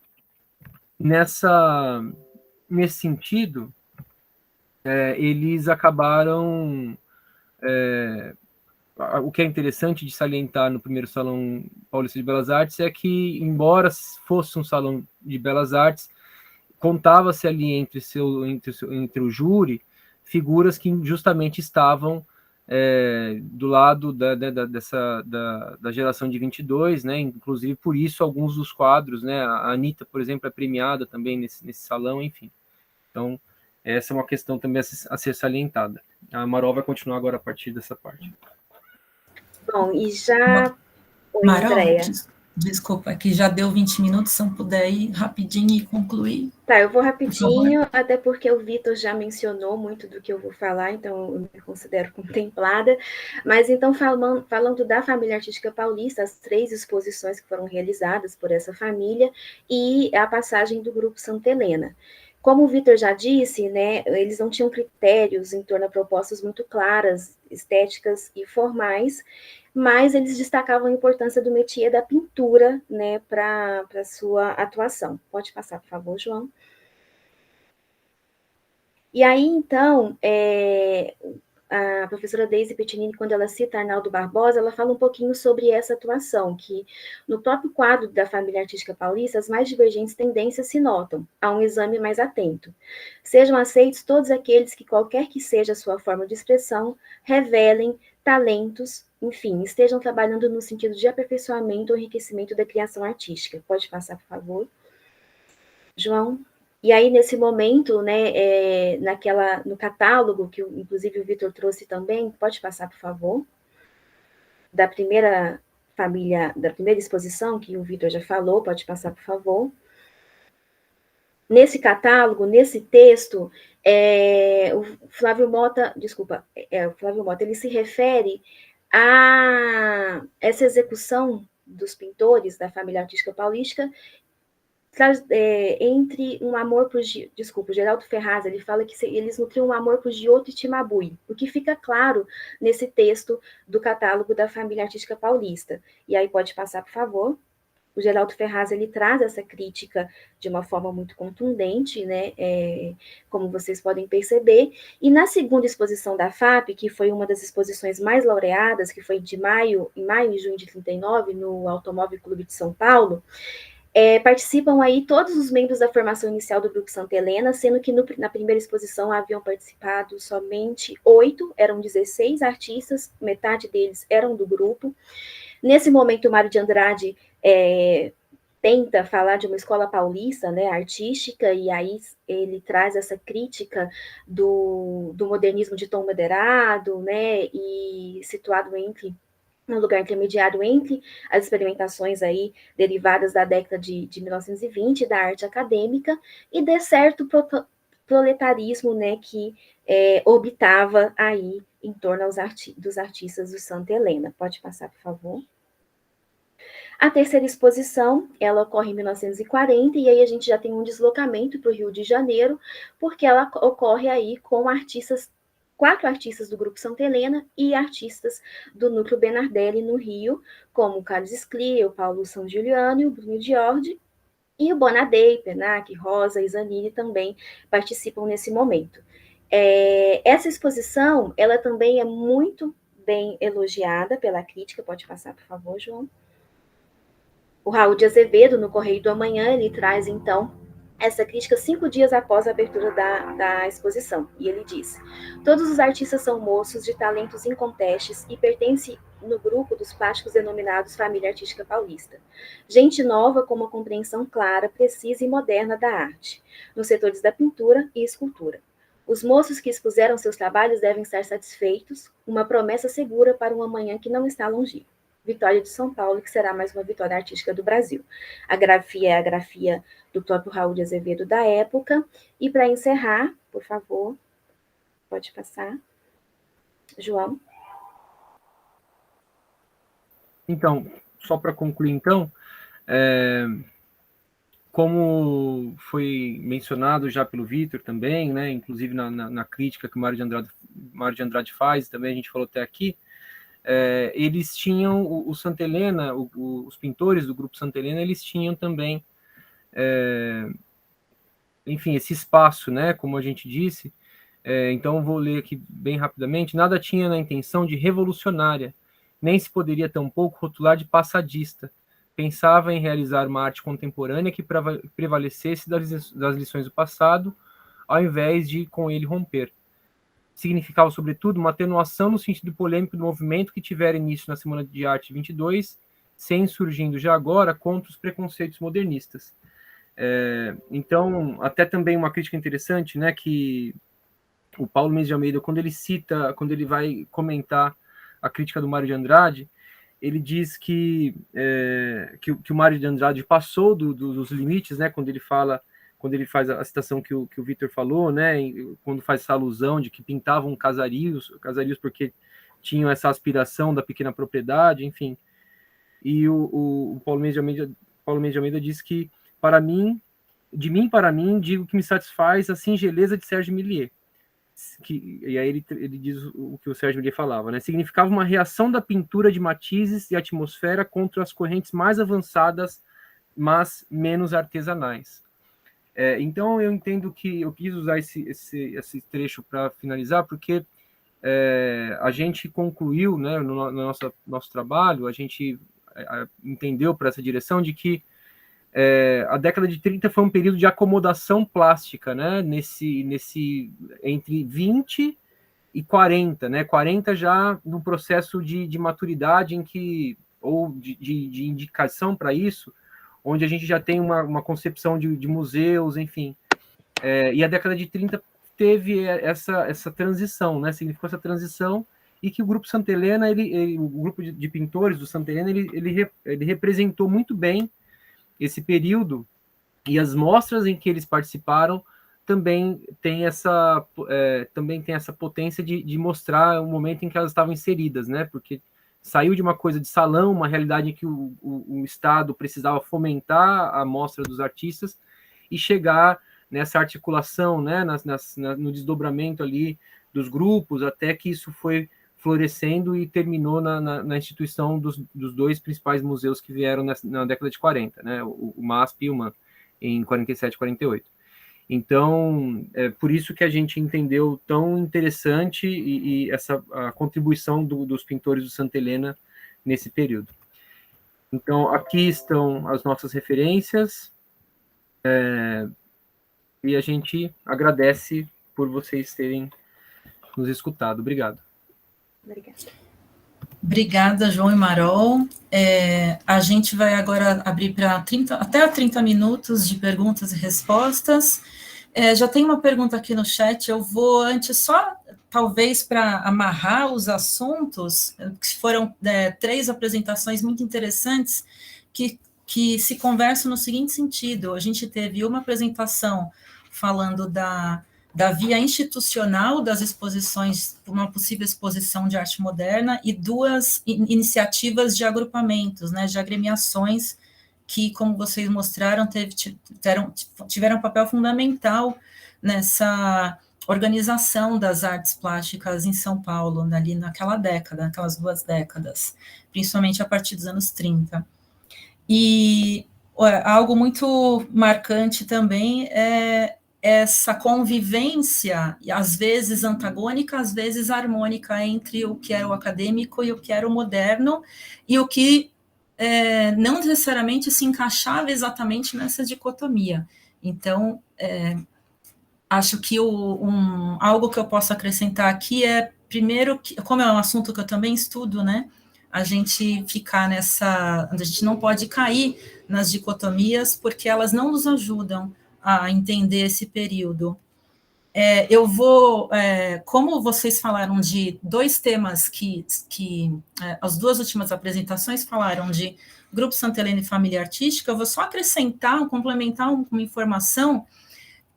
nesse sentido, eles acabaram... o que é interessante de salientar no primeiro Salão Paulista de Belas Artes é que, embora fosse um salão de belas artes, contava-se ali entre o júri figuras que justamente estavam do lado da geração de 22, né? Inclusive por isso alguns dos quadros, né? A Anitta, por exemplo, é premiada também nesse salão, enfim. Então, essa é uma questão também a ser salientada. A Marol vai continuar agora a partir dessa parte. Bom, e já... Oi, Marol, Andréia. Desculpa, que já deu 20 minutos, se não puder ir rapidinho e concluir. Tá, eu vou rapidinho, até porque o Vitor já mencionou muito do que eu vou falar, então eu me considero contemplada. Mas então, falando da família artística paulista, as 3 exposições que foram realizadas por essa família e a passagem do Grupo Santa Helena. Como o Vitor já disse, né, eles não tinham critérios em torno a propostas muito claras, estéticas e formais, mas eles destacavam a importância do métier da pintura, né, para a sua atuação. Pode passar, por favor, João. E aí, então, a professora Deise Pettinini, quando ela cita Arnaldo Barbosa, ela fala um pouquinho sobre essa atuação, que no próprio quadro da família artística paulista, as mais divergentes tendências se notam, há um exame mais atento. Sejam aceitos todos aqueles que, qualquer que seja a sua forma de expressão, revelem talentos, enfim, estejam trabalhando no sentido de aperfeiçoamento ou enriquecimento da criação artística. Pode passar, por favor. João? E aí, nesse momento, né, no catálogo, que inclusive o Vitor trouxe também, pode passar, por favor, da primeira exposição, que o Vitor já falou, pode passar, por favor. Nesse catálogo, nesse texto, o Flávio Mota, ele se refere a essa execução dos pintores da família artística paulista, entre um amor por... Desculpa, o Geraldo Ferraz, ele fala que eles nutriam um amor por Giotto e Cimabue, o que fica claro nesse texto do catálogo da família artística paulista. E aí pode passar, por favor. O Geraldo Ferraz, ele traz essa crítica de uma forma muito contundente, né, como vocês podem perceber. E na segunda exposição da FAP, que foi uma das exposições mais laureadas, que foi em maio e junho de 39, no Automóvel Clube de São Paulo, participam aí todos os membros da formação inicial do Grupo Santa Helena, sendo que na primeira exposição haviam participado somente 8, eram 16 artistas, metade deles eram do grupo. Nesse momento, o Mário de Andrade tenta falar de uma escola paulista, né, artística, e aí ele traz essa crítica do modernismo de tom moderado, né, e situado no lugar intermediário entre as experimentações aí derivadas da década de 1920, da arte acadêmica, e de certo proletarismo, né, que orbitava aí em torno dos artistas do Santa Helena. Pode passar, por favor. A terceira exposição, ela ocorre em 1940, e aí a gente já tem um deslocamento para o Rio de Janeiro, porque ela ocorre aí com 4 artistas do Grupo Santa Helena e artistas do Núcleo Bernardelli no Rio, como o Carlos Sclia, o Paulo San Giuliano, o Bruno Giordi, e o Bonadei, Penac, Rosa e Zanini também participam nesse momento. Essa exposição, ela também é muito bem elogiada pela crítica. Pode passar, por favor, João. O Raul de Azevedo, no Correio do Amanhã, ele traz, então, essa crítica 5 dias após a abertura da exposição. E ele diz: todos os artistas são moços de talentos incontestes e pertencem no grupo dos plásticos denominados Família Artística Paulista. Gente nova com uma compreensão clara, precisa e moderna da arte, nos setores da pintura e escultura. Os moços que expuseram seus trabalhos devem estar satisfeitos, uma promessa segura para um amanhã que não está longínquo. Vitória de São Paulo, que será mais uma vitória artística do Brasil. A grafia é a grafia do próprio Raul de Azevedo da época. E para encerrar, por favor, pode passar, João. Então, só para concluir, então, Como foi mencionado já pelo Vitor também, né, inclusive na crítica que o Mário de Andrade faz, também a gente falou até aqui, eles tinham, o Santa Helena, os pintores do grupo Santa Helena, eles tinham também, enfim, esse espaço, né, como a gente disse. Então vou ler aqui bem rapidamente. Nada tinha na intenção de revolucionária, nem se poderia tampouco rotular de passadista. Pensava em realizar uma arte contemporânea que prevalecesse das lições do passado, ao invés de com ele romper. Significava, sobretudo, uma atenuação no sentido polêmico do movimento que tivera início na Semana de Arte 22, sem surgindo já agora contra os preconceitos modernistas. Então, até também uma crítica interessante, né, que o Paulo Mendes de Almeida, quando ele vai comentar a crítica do Mário de Andrade, ele diz que o Mário de Andrade passou dos limites, né, quando ele faz a citação que o Vitor falou, né, quando faz essa alusão de que pintavam casarios porque tinham essa aspiração da pequena propriedade, enfim. E o Paulo Mendes de Almeida diz que, de mim para mim, digo que me satisfaz a singeleza de Sérgio Milliet. E aí ele diz o que o Sérgio Milliet falava, né? Significava uma reação da pintura de matizes e atmosfera contra as correntes mais avançadas, mas menos artesanais. Então eu entendo que eu quis usar esse trecho para finalizar, porque a gente concluiu, né, no nosso trabalho, a gente entendeu para essa direção de que a década de 30 foi um período de acomodação plástica, né, entre 20 e 40, né, 40 já num processo de maturidade em que, ou de indicação para isso, onde a gente já tem uma concepção de museus, enfim. E a década de 30 teve essa transição, né, significou essa transição, e que o Grupo Santa Helena, o grupo de pintores do Santa Helena, ele representou muito bem esse período, e as mostras em que eles participaram também tem essa potência de mostrar o momento em que elas estavam inseridas, né? Porque saiu de uma coisa de salão, uma realidade em que o Estado precisava fomentar a mostra dos artistas e chegar nessa articulação, né? No desdobramento ali dos grupos, até que isso foi florescendo e terminou na instituição dos dois principais museus que vieram na década de 40, né? O MASP e o MAN, em 47 e 48. Então, por isso que a gente entendeu tão interessante a contribuição dos pintores do Santa Helena nesse período. Então, aqui estão as nossas referências, e a gente agradece por vocês terem nos escutado. Obrigado. Obrigada, João e Marol. A gente vai agora abrir para até 30 minutos de perguntas e respostas. Já tem uma pergunta aqui no chat, eu vou antes só, talvez, para amarrar os assuntos, que foram 3 apresentações muito interessantes, que se conversam no seguinte sentido. A gente teve uma apresentação falando da via institucional das exposições, uma possível exposição de arte moderna, e 2 iniciativas de agrupamentos, né, de agremiações, que, como vocês mostraram, tiveram um papel fundamental nessa organização das artes plásticas em São Paulo, ali naquela década, naquelas 2 décadas, principalmente a partir dos anos 30. E algo muito marcante também é essa convivência, às vezes antagônica, às vezes harmônica, entre o que era o acadêmico e o que era o moderno, e o que não necessariamente se encaixava exatamente nessa dicotomia. Então, acho que algo que eu posso acrescentar aqui primeiro, como é um assunto que eu também estudo, né, a gente ficar a gente não pode cair nas dicotomias, porque elas não nos ajudam a entender esse período. Eu vou, como vocês falaram de 2 temas que as 2 últimas apresentações falaram de Grupo Santa Helena e Família Artística, eu vou só acrescentar, complementar uma informação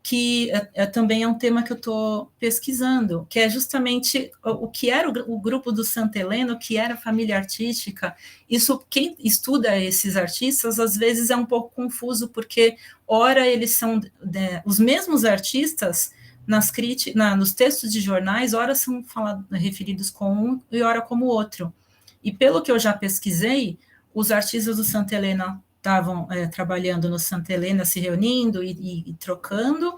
que também é um tema que eu estou pesquisando, que é justamente o que era o grupo do Santa Helena, o que era a família artística. Isso, quem estuda esses artistas, às vezes é um pouco confuso, porque, ora, eles são os mesmos artistas nos textos de jornais, ora são referidos com um e ora como outro. E pelo que eu já pesquisei, os artistas do Santa Helena estavam trabalhando no Santa Helena, se reunindo e trocando.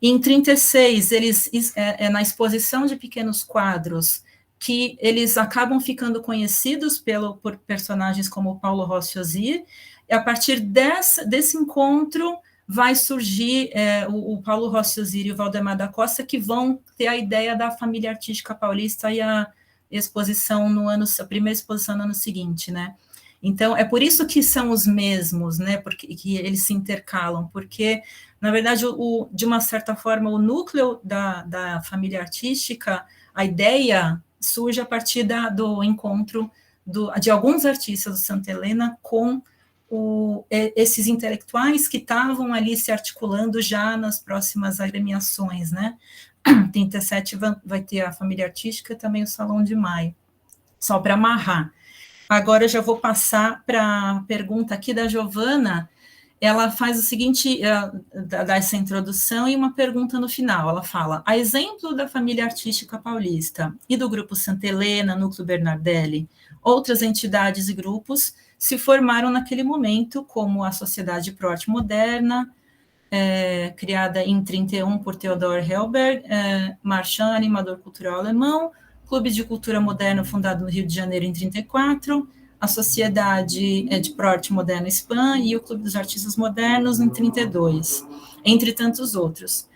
Em 36, eles na exposição de pequenos quadros, que eles acabam ficando conhecidos por personagens como Paulo Rossi Osier, e a partir desse encontro vai surgir o Paulo Rossi Osier e o Valdemar da Costa, que vão ter a ideia da família artística paulista e a exposição a primeira exposição no ano seguinte, né? Então, é por isso que são os mesmos, né, porque que eles se intercalam, porque, na verdade, de uma certa forma, o núcleo da família artística, a ideia surge a partir do encontro de alguns artistas do Santa Helena com esses intelectuais que estavam ali se articulando já nas próximas agremiações, né. 37 vai ter a família artística e também o Salão de Maio, só para amarrar. Agora eu já vou passar para a pergunta aqui da Giovana. Ela faz o seguinte, dá essa introdução e uma pergunta no final. Ela fala, a exemplo da família artística paulista e do grupo Santa Helena, Núcleo Bernardelli, outras entidades e grupos se formaram naquele momento, como a Sociedade Pro Arte Moderna, criada em 31 por Theodor Helberg, Marchand, animador cultural alemão, Clube de Cultura Moderna, fundado no Rio de Janeiro em 34, a Sociedade de Pro Arte Moderna SPAN e o Clube dos Artistas Modernos em 32, entre tantos outros.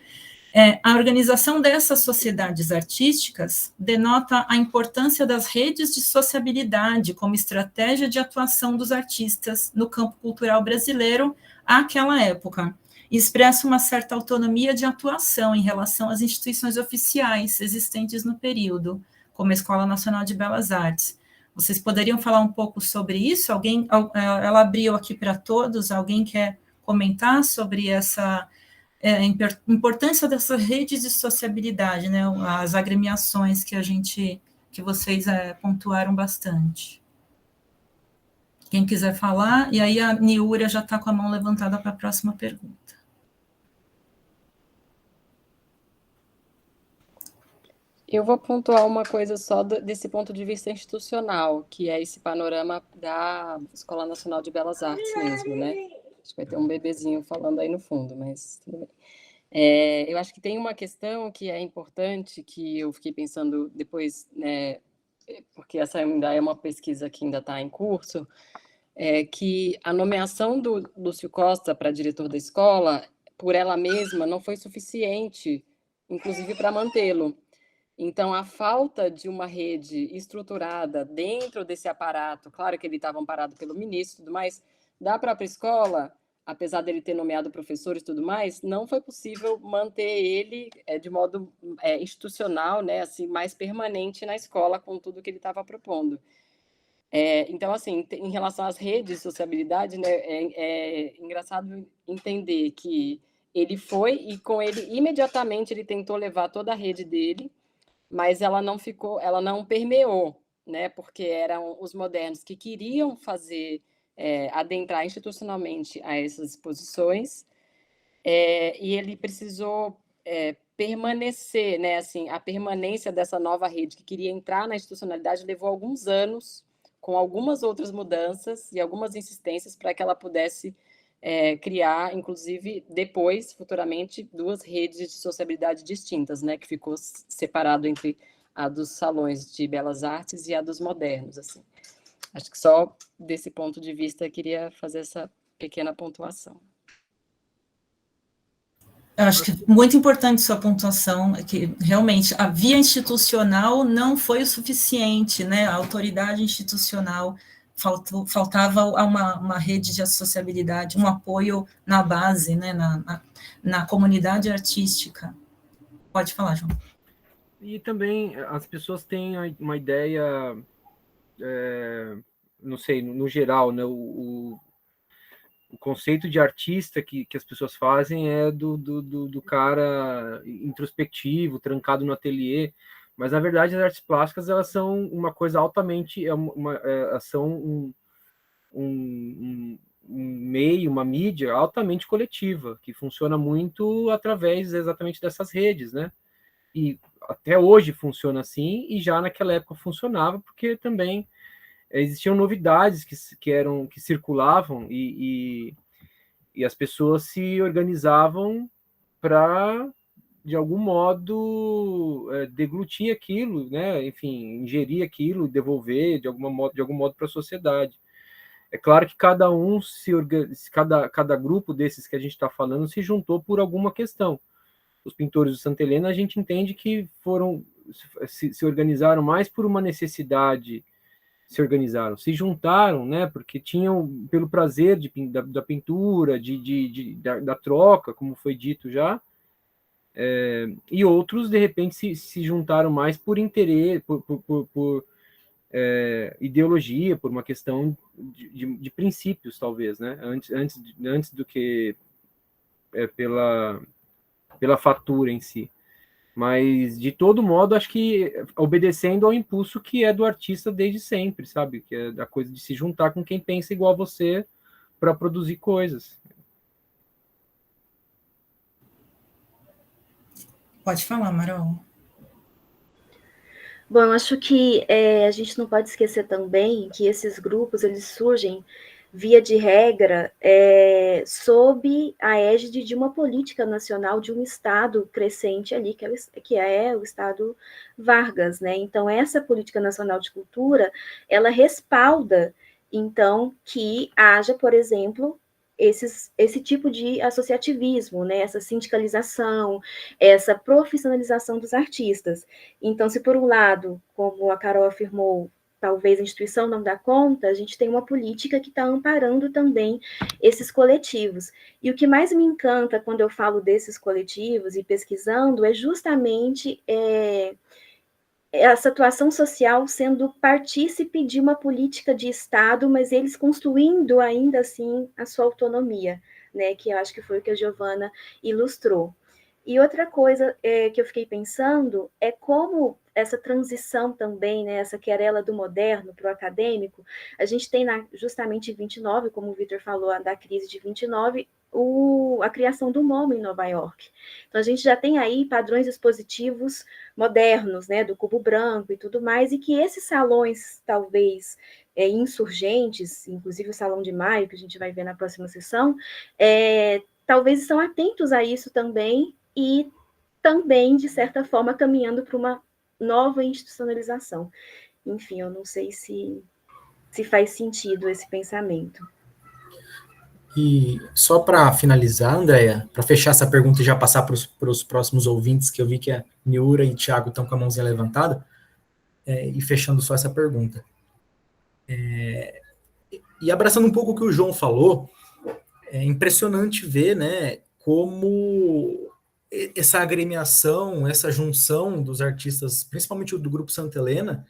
A organização dessas sociedades artísticas denota a importância das redes de sociabilidade como estratégia de atuação dos artistas no campo cultural brasileiro àquela época, e expressa uma certa autonomia de atuação em relação às instituições oficiais existentes no período, como a Escola Nacional de Belas Artes. Vocês poderiam falar um pouco sobre isso? Ela abriu aqui para todos, alguém quer comentar sobre essa importância dessas redes de sociabilidade, né, as agremiações que vocês pontuaram bastante. Quem quiser falar, e aí a Niúria já está com a mão levantada para a próxima pergunta. Eu vou pontuar uma coisa só desse ponto de vista institucional, que é esse panorama da Escola Nacional de Belas Artes mesmo, né? Acho que vai ter um bebezinho falando aí no fundo, mas tudo bem. Eu acho que tem uma questão que é importante, que eu fiquei pensando depois, né, porque essa ainda é uma pesquisa que ainda está em curso, que a nomeação do Lúcio Costa para diretor da escola, por ela mesma, não foi suficiente, inclusive para mantê-lo. Então, a falta de uma rede estruturada dentro desse aparato, claro que ele estava amparado pelo ministro e tudo mais, da própria escola, apesar dele ter nomeado professores e tudo mais, não foi possível manter ele de modo institucional, né, assim, mais permanente na escola com tudo que ele estava propondo. Então, assim, em relação às redes de sociabilidade, né, é engraçado entender que ele foi e com ele, imediatamente, ele tentou levar toda a rede dele, mas ela não permeou, né? Porque eram os modernos que queriam adentrar institucionalmente a essas exposições, e ele precisou permanecer, né? Assim, a permanência dessa nova rede que queria entrar na institucionalidade levou alguns anos, com algumas outras mudanças e algumas insistências para que ela pudesse criar, inclusive, depois, futuramente, duas redes de sociabilidade distintas, né, que ficou separado entre a dos salões de belas artes e a dos modernos, assim. Acho que só desse ponto de vista eu queria fazer essa pequena pontuação. Eu acho que muito importante sua pontuação, que realmente a via institucional não foi o suficiente, né, a autoridade institucional faltava uma rede de associabilidade, um apoio na base, né, na comunidade artística. Pode falar, João. E também as pessoas têm uma ideia, não sei, no geral, né, o conceito de artista que as pessoas fazem é do cara introspectivo, trancado no ateliê, mas na verdade as artes plásticas elas são uma coisa altamente, são um meio, uma mídia altamente coletiva, que funciona muito através exatamente dessas redes, né? E até hoje funciona assim, e já naquela época funcionava, porque também existiam novidades que circulavam e as pessoas se organizavam para, de algum modo, deglutir aquilo, né? Enfim, ingerir aquilo, devolver de algum modo para a sociedade. É claro que cada grupo desses que a gente está falando se juntou por alguma questão. Os pintores do Santa Helena, a gente entende que se organizaram mais por uma necessidade, se juntaram, né, porque tinham, pelo prazer da pintura, da troca, como foi dito já, e outros, de repente, se juntaram mais por interesse, por ideologia, por uma questão de princípios, talvez, né, antes do que pela fatura em si. Mas, de todo modo, acho que obedecendo ao impulso que é do artista desde sempre, sabe? Que é da coisa de se juntar com quem pensa igual a você para produzir coisas. Pode falar, Marol. Bom, eu acho que a gente não pode esquecer também que esses grupos, eles surgem via de regra, sob a égide de uma política nacional, de um Estado crescente ali, que é o Estado Vargas, né? Então, essa política nacional de cultura, ela respalda, então, que haja, por exemplo, esse tipo de associativismo, né? Essa sindicalização, essa profissionalização dos artistas. Então, se por um lado, como a Carol afirmou, talvez a instituição não dá conta, a gente tem uma política que está amparando também esses coletivos. E o que mais me encanta quando eu falo desses coletivos e pesquisando é justamente essa atuação social sendo partícipe de uma política de Estado, mas eles construindo ainda assim a sua autonomia, né? Que eu acho que foi o que a Giovana ilustrou. E outra coisa que eu fiquei pensando é como essa transição também, né, essa querela do moderno para o acadêmico, a gente tem justamente em 29, como o Vitor falou, da crise de 29, a criação do MoMA em Nova York. Então, a gente já tem aí padrões expositivos modernos, né, do cubo branco e tudo mais, e que esses salões, talvez, insurgentes, inclusive o Salão de Maio, que a gente vai ver na próxima sessão, talvez estão atentos a isso também, e também, de certa forma, caminhando para uma nova institucionalização. Enfim, eu não sei se faz sentido esse pensamento. E só para finalizar, Andréia, para fechar essa pergunta e já passar para os próximos ouvintes, que eu vi que a Niura e o Thiago estão com a mãozinha levantada, e fechando só essa pergunta. E abraçando um pouco o que o João falou, é impressionante ver, né, como essa agremiação, essa junção dos artistas, principalmente do Grupo Santa Helena,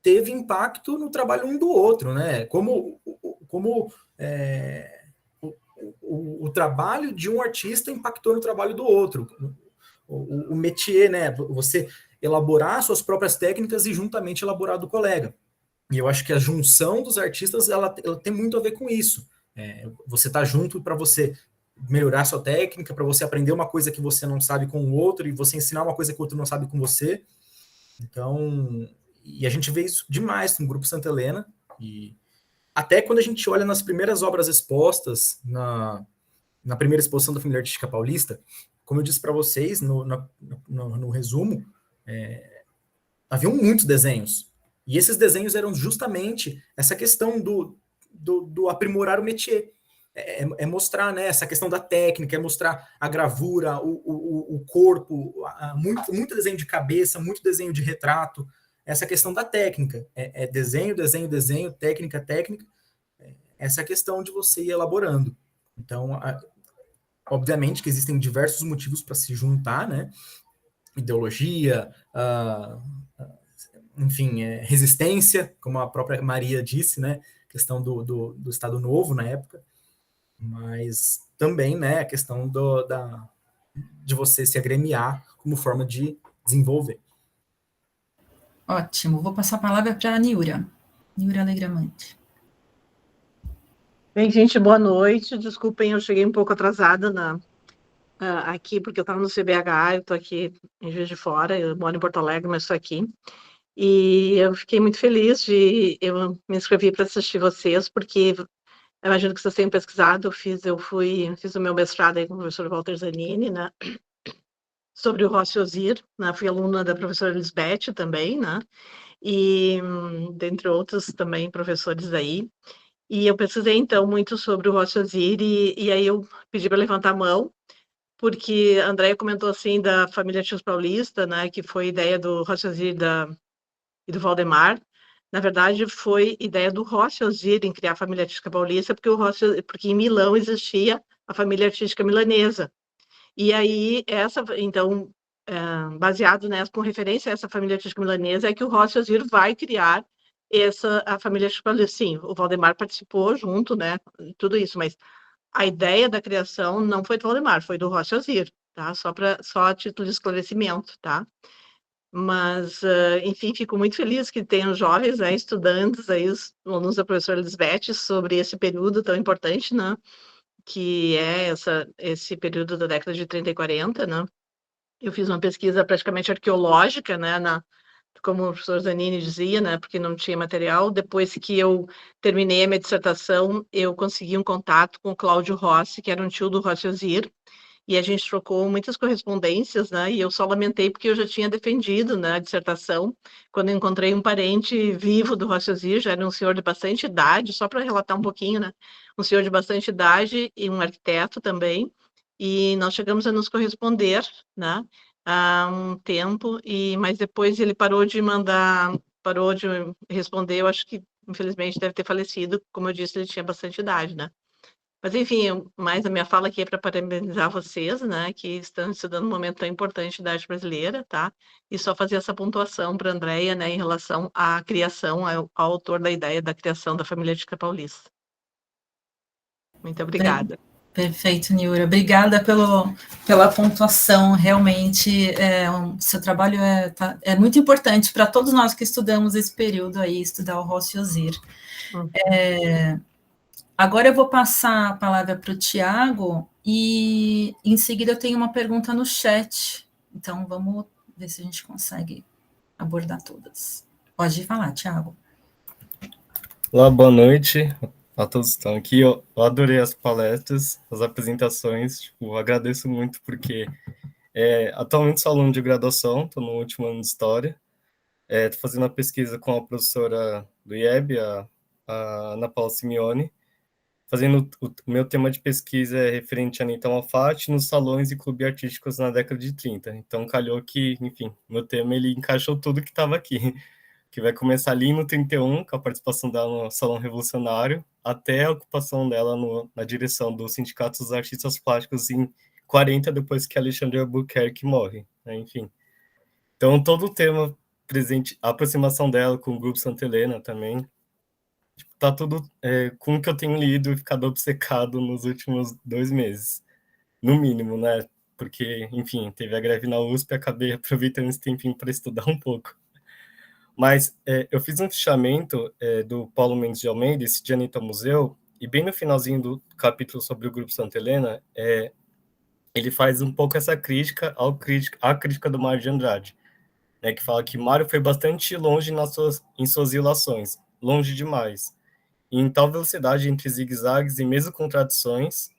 teve impacto no trabalho um do outro, né? Como o trabalho de um artista impactou no trabalho do outro. O métier, né? Você elaborar suas próprias técnicas e juntamente elaborar do colega. E eu acho que a junção dos artistas ela tem muito a ver com isso. Você tá junto para você melhorar sua técnica, para você aprender uma coisa que você não sabe com o outro e você ensinar uma coisa que o outro não sabe com você. Então, e a gente vê isso demais no Grupo Santa Helena, e até quando a gente olha nas primeiras obras expostas, na primeira exposição da Família Artística Paulista, como eu disse para vocês no resumo, haviam muitos desenhos, e esses desenhos eram justamente essa questão do aprimorar o métier, mostrar, né, essa questão da técnica, mostrar a gravura, o corpo, muito desenho de cabeça, muito desenho de retrato, essa questão da técnica, desenho, técnica, essa questão de você ir elaborando. Então, obviamente que existem diversos motivos para se juntar, né, ideologia, enfim, resistência, como a própria Maria disse, né, questão do Estado Novo na época, mas também, né, a questão de você se agremiar como forma de desenvolver. Ótimo, vou passar a palavra para a Niura Alegramante. Bem, gente, boa noite. Desculpem, eu cheguei um pouco atrasada aqui, porque eu estava no CBH, eu estou aqui em Juiz de Fora, eu moro em Porto Alegre, mas estou aqui. E eu fiquei muito feliz eu me inscrevi para assistir vocês, porque eu imagino que vocês tenham pesquisado, fiz o meu mestrado aí com o professor Walter Zanini, né, sobre o Rossi Ozir, né, fui aluna da professora Lisbeth também, né, e dentre outros também professores aí. E eu pesquisei, então, muito sobre o Rossi Ozir, e aí eu pedi para levantar a mão, porque a Andréia comentou, assim, da família Tios Paulista, né, que foi ideia do Rossi Ozir e do Valdemar. Na verdade, foi ideia do Rossi Ozir em criar a família artística paulista, porque em Milão existia a família artística milanesa. E aí, então, baseado nessa, com referência a essa família artística milanesa, é que o Rossi Ozir vai criar a família artística paulista. Sim, o Valdemar participou junto, né, tudo isso, mas a ideia da criação não foi do Valdemar, foi do Rossi Ozir, tá? Só a título de esclarecimento, tá? Mas, enfim, fico muito feliz que tenham jovens, né, estudantes, aí, os alunos da professora Lisbeth, sobre esse período tão importante, né, que é esse período da década de 30 e 40, né. Eu fiz uma pesquisa praticamente arqueológica, né, como o professor Zanini dizia, né, porque não tinha material. Depois que eu terminei a minha dissertação, eu consegui um contato com o Cláudio Rossi, que era um tio do Rossi Ozir, e a gente trocou muitas correspondências, né, e eu só lamentei porque eu já tinha defendido, né, a dissertação, quando eu encontrei um parente vivo do Rossi Ozir, já era um senhor de bastante idade, só para relatar um pouquinho, né, um senhor de bastante idade e um arquiteto também, e nós chegamos a nos corresponder, né, há um tempo, mas depois ele parou de responder, eu acho que, infelizmente, deve ter falecido, como eu disse, ele tinha bastante idade, né. Mas, enfim, mais a minha fala aqui é para parabenizar vocês, né, que estão estudando um momento tão importante da arte brasileira, tá? E só fazer essa pontuação para a Andréia, né, em relação à criação, ao autor da ideia da criação da família artística paulista. Muito obrigada. Perfeito, Niura. Obrigada pela pontuação. Realmente, seu trabalho é muito importante para todos nós que estudamos esse período aí, estudar o Rossi Ozir. Agora eu vou passar a palavra para o Tiago e, em seguida, eu tenho uma pergunta no chat. Então, vamos ver se a gente consegue abordar todas. Pode falar, Tiago. Olá, boa noite a todos que estão aqui. Eu adorei as palestras, as apresentações. Tipo, agradeço muito porque atualmente sou aluno de graduação, estou no último ano de História. Estou fazendo uma pesquisa com a professora do IEB, a Ana Paula Simeone. Fazendo o meu tema de pesquisa é referente a Anitta Malfatti nos salões e clubes artísticos na década de 30. Então, calhou que, enfim, meu tema ele encaixou tudo que estava aqui, que vai começar ali no 31, com a participação dela no Salão Revolucionário, até a ocupação dela na direção do Sindicato dos Artistas Plásticos em 40, depois que Alexandre Albuquerque morre, né? Enfim. Então, todo o tema presente, a aproximação dela com o Grupo Santa Helena também, tá tudo com o que eu tenho lido e ficado obcecado nos últimos 2 meses, no mínimo, né? Porque, enfim, teve a greve na USP e acabei aproveitando esse tempinho para estudar um pouco. Mas eu fiz um fichamento do Paulo Mendes de Almeida, esse de Anitta Museu, e bem no finalzinho do capítulo sobre o Grupo Santa Helena, ele faz um pouco essa crítica à crítica do Mário de Andrade, né, que fala que Mário foi bastante longe em suas ilações, longe demais. E em tal velocidade entre zigue-zagues e mesmo contradições,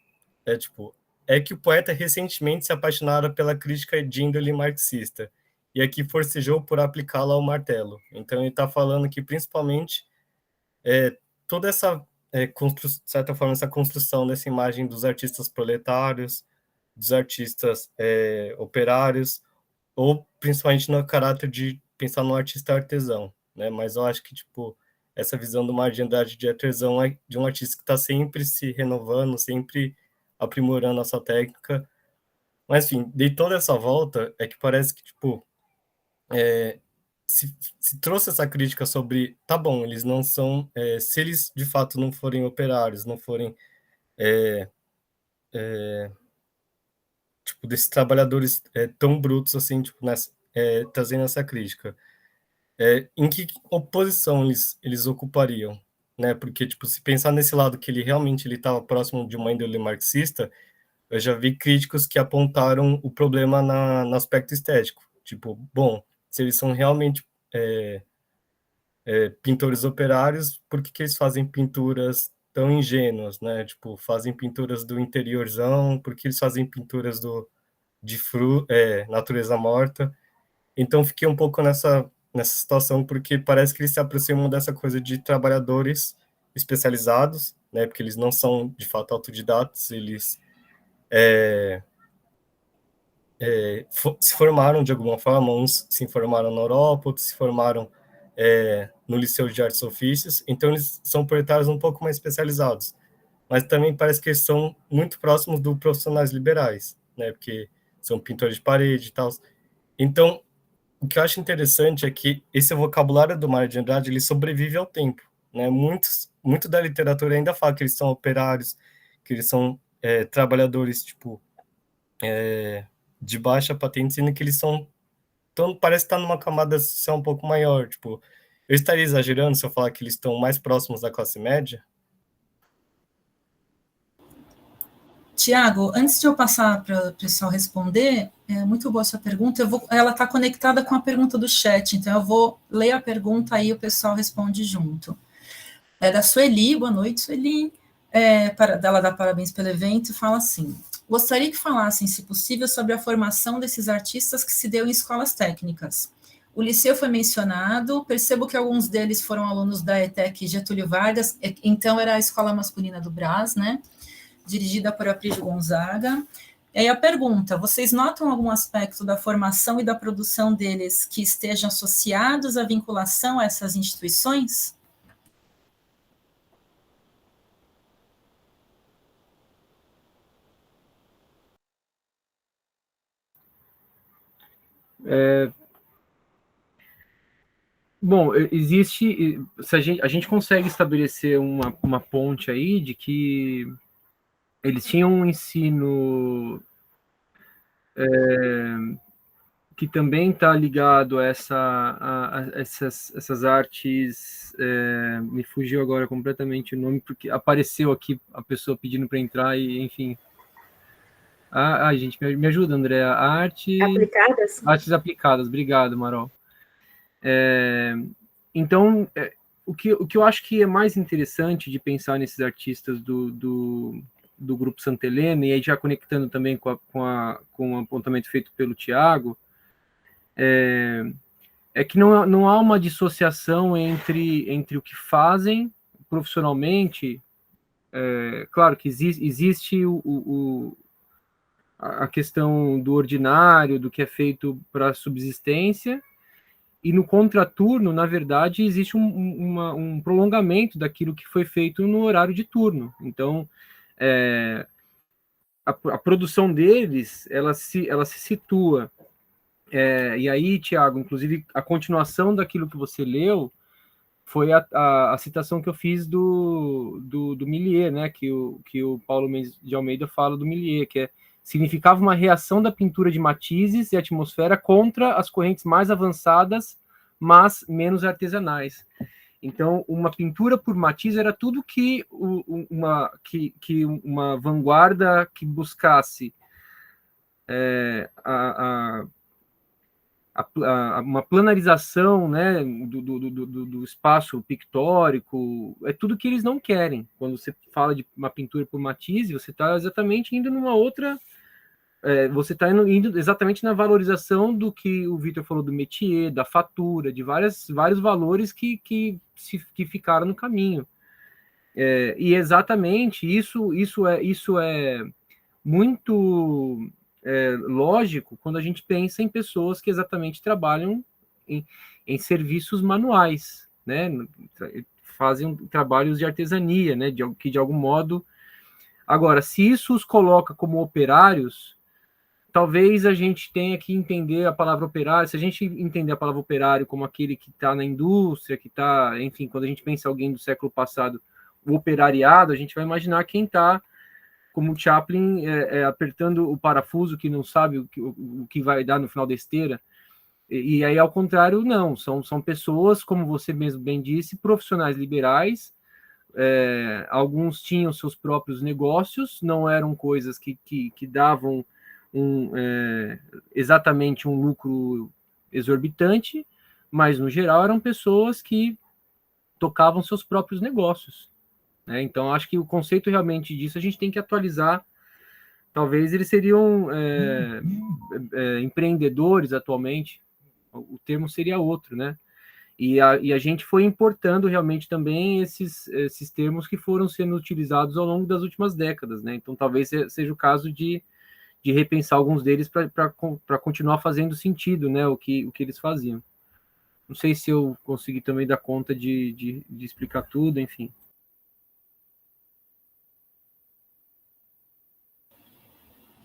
é que o poeta recentemente se apaixonara pela crítica de índole marxista, e aqui forcejou por aplicá-la ao martelo. Então ele está falando que principalmente toda essa, de certa forma, essa construção dessa imagem dos artistas proletários, dos artistas operários, ou principalmente no caráter de pensar no artista artesão, né? Mas eu acho que, essa visão do Mário de Andrade de artesão é de um artista que está sempre se renovando, sempre aprimorando a sua técnica. Mas, enfim, de toda essa volta, é que parece que, se trouxe essa crítica sobre, tá bom, eles não são, se eles de fato não forem operários, não forem tipo, desses trabalhadores tão brutos assim, tipo, trazendo essa crítica. Em que oposição eles ocupariam, né? Porque, tipo, se pensar nesse lado que ele realmente estava próximo de uma índole marxista, eu já vi críticos que apontaram o problema no aspecto estético. Tipo, bom, se eles são realmente pintores operários, por que eles fazem pinturas tão ingênuas, né? Tipo, fazem pinturas do interiorzão, por que eles fazem pinturas de natureza morta? Então, fiquei um pouco nessa situação, porque parece que eles se aproximam dessa coisa de trabalhadores especializados, né? Porque eles não são, de fato, autodidatos, eles se formaram de alguma forma, uns se formaram na Europa, outros se formaram no Liceu de Artes e Ofícios, então eles são proletários um pouco mais especializados, mas também parece que eles são muito próximos dos profissionais liberais, né, porque são pintores de parede e tal. Então, o que eu acho interessante é que esse vocabulário do Mário de Andrade, ele sobrevive ao tempo, né, muito da literatura ainda fala que eles são operários, que eles são trabalhadores, tipo, de baixa patente, sendo que eles são. Então, parece estar numa camada social um pouco maior. Tipo, eu estaria exagerando se eu falar que eles estão mais próximos da classe média? Tiago, antes de eu passar para o pessoal responder, é muito boa a sua pergunta. Ela está conectada com a pergunta do chat, então eu vou ler a pergunta aí o pessoal responde junto. É da Sueli, boa noite, Sueli. Ela dá parabéns pelo evento e fala assim: gostaria que falassem, se possível, sobre a formação desses artistas que se deu em escolas técnicas. O liceu foi mencionado, percebo que alguns deles foram alunos da ETEC Getúlio Vargas, então era a escola masculina do Brás, né? Dirigida por Aprígio Gonzaga. E aí a pergunta: vocês notam algum aspecto da formação e da produção deles que estejam associados à vinculação a essas instituições? Bom, existe, se a gente consegue estabelecer uma ponte aí de que eles tinham um ensino que também está ligado a essas artes, me fugiu agora completamente o nome, porque apareceu aqui a pessoa pedindo para entrar e, enfim... gente, me ajuda, Andréa. Aplicadas? Artes aplicadas, obrigado, Marol. Então, o que eu acho que é mais interessante de pensar nesses artistas do Grupo Santa Helena, e aí já conectando também com o apontamento feito pelo Tiago, é que não há uma dissociação entre o que fazem profissionalmente. Claro que existe a questão do ordinário, do que é feito para subsistência, e no contraturno, na verdade, existe um prolongamento daquilo que foi feito no horário de turno. Então, a produção deles, ela se situa. E aí, Tiago, inclusive, a continuação daquilo que você leu foi a citação que eu fiz do Millet, né, que o Paulo Mendes de Almeida fala do Millet, que significava uma reação da pintura de matizes e atmosfera contra as correntes mais avançadas, mas menos artesanais. Então, uma pintura por matiz era tudo que uma vanguarda que buscasse uma planarização, né, do espaço pictórico, é tudo que eles não querem. Quando você fala de uma pintura por matiz, você está exatamente indo numa outra... você está indo exatamente na valorização do que o Vitor falou do métier, da fatura, de vários valores que ficaram no caminho. E exatamente isso é muito lógico quando a gente pensa em pessoas que exatamente trabalham em serviços manuais, né? Fazem trabalhos de artesania, né? Que de algum modo... Agora, se isso os coloca como operários, talvez a gente tenha que entender a palavra operário. Se a gente entender a palavra operário como aquele que está na indústria, que está, enfim, quando a gente pensa em alguém do século passado, o operariado, a gente vai imaginar quem está como o Chaplin apertando o parafuso que não sabe o que vai dar no final da esteira. E aí, ao contrário, não. São pessoas, como você mesmo bem disse, profissionais liberais. Alguns tinham seus próprios negócios, não eram coisas que davam exatamente um lucro exorbitante, mas, no geral, eram pessoas que tocavam seus próprios negócios. Né? Então, acho que o conceito realmente disso a gente tem que atualizar. Talvez eles seriam empreendedores atualmente, o termo seria outro, né? E a gente foi importando realmente também esses termos que foram sendo utilizados ao longo das últimas décadas, né? Então, talvez seja o caso de repensar alguns deles para continuar fazendo sentido, né? O que eles faziam. Não sei se eu consegui também dar conta de explicar tudo, enfim.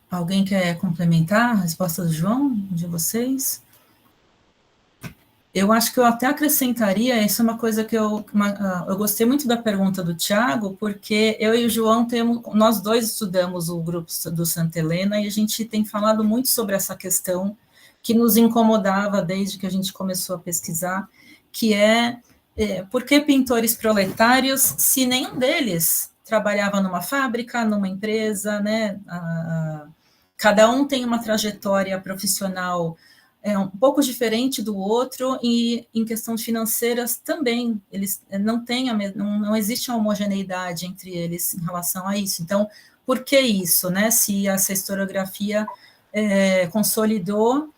Alguém quer complementar a resposta do João, de vocês? Eu acho que eu até acrescentaria, isso é uma coisa que eu gostei muito da pergunta do Tiago, porque eu e o João nós dois estudamos o grupo do Santa Helena e a gente tem falado muito sobre essa questão que nos incomodava desde que a gente começou a pesquisar, que por que pintores proletários se nenhum deles trabalhava numa fábrica, numa empresa, né? Cada um tem uma trajetória profissional um pouco diferente do outro, e em questões financeiras também, eles não têm não existe uma homogeneidade entre eles em relação a isso. Então, por que isso, né? Se essa historiografia consolidou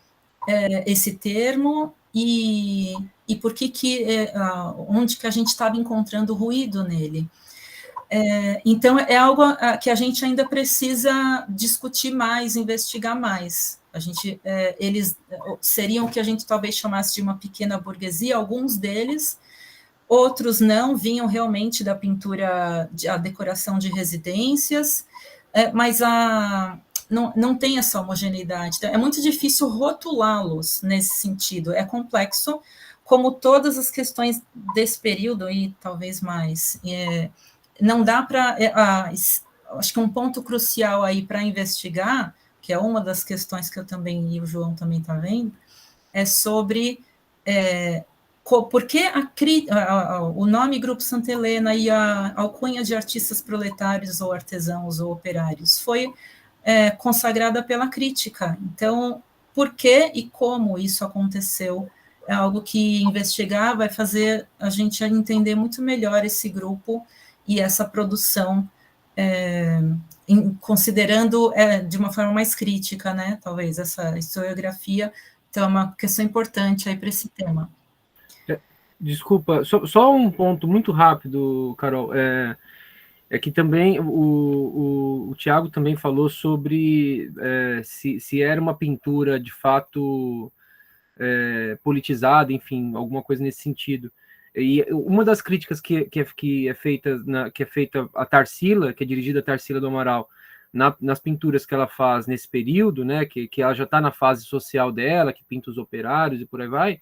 esse termo, e por que onde que a gente estava encontrando ruído nele? Então, é algo que a gente ainda precisa discutir mais, investigar mais. Eles seriam o que a gente talvez chamasse de uma pequena burguesia, alguns deles, outros não, vinham realmente da pintura, a decoração de residências, mas não tem essa homogeneidade. Então, é muito difícil rotulá-los nesse sentido, é complexo, como todas as questões desse período, e talvez mais. Não dá para... acho que um ponto crucial aí para investigar, que é uma das questões que eu também, e o João também está vendo, é sobre por que o nome Grupo Santa Helena e a alcunha de artistas proletários ou artesãos ou operários foi consagrada pela crítica. Então, por que e como isso aconteceu? É algo que investigar vai fazer a gente entender muito melhor esse grupo e essa produção, considerando de uma forma mais crítica, né? Talvez essa historiografia. Então, é uma questão importante aí para esse tema. Desculpa, só um ponto muito rápido, Carol. Que também o Tiago também falou sobre se era uma pintura de fato politizada, enfim, alguma coisa nesse sentido. E uma das críticas que é feita a Tarsila, que é dirigida a Tarsila do Amaral, nas pinturas que ela faz nesse período, né, que ela já está na fase social dela, que pinta os operários e por aí vai,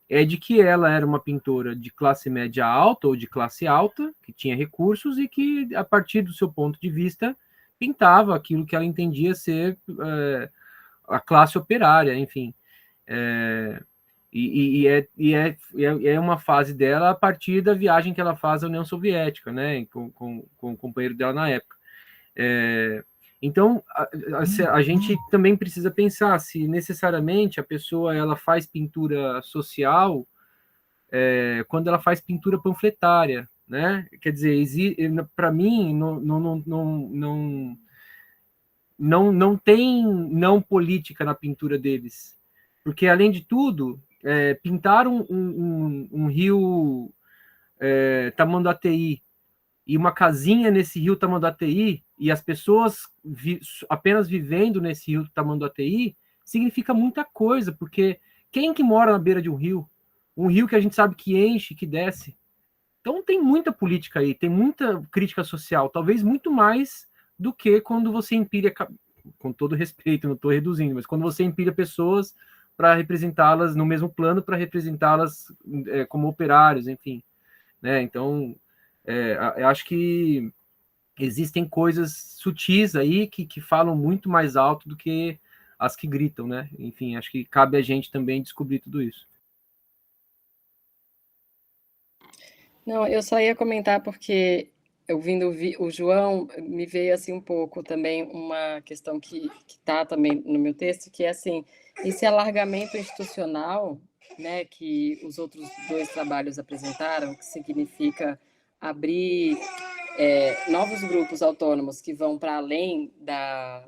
é de que ela era uma pintora de classe média alta ou de classe alta, que tinha recursos e que, a partir do seu ponto de vista, pintava aquilo que ela entendia ser a classe operária, enfim. É uma fase dela a partir da viagem que ela faz à União Soviética, né, com o companheiro dela na época. Então, a gente também precisa pensar se necessariamente a pessoa ela faz pintura social quando ela faz pintura panfletária, né? Quer dizer, para mim, não tem não política na pintura deles. Porque, além de tudo, pintar um rio Tamanduateí e uma casinha nesse rio Tamanduateí e as pessoas apenas vivendo nesse rio Tamanduateí significa muita coisa, porque quem que mora na beira de um rio que a gente sabe que enche, que desce? Então tem muita política aí, tem muita crítica social, talvez muito mais do que quando você empilha, com todo respeito, não estou reduzindo, mas quando você empilha pessoas para representá-las no mesmo plano, para representá-las como operários, enfim. Né? Então, eu acho que existem coisas sutis aí que falam muito mais alto do que as que gritam, né? Enfim, acho que cabe a gente também descobrir tudo isso. Não, eu só ia comentar porque, ouvindo o João, me veio assim um pouco também uma questão que está também no meu texto, que é assim, esse alargamento institucional, né, que os outros dois trabalhos apresentaram, que significa abrir novos grupos autônomos que vão para além da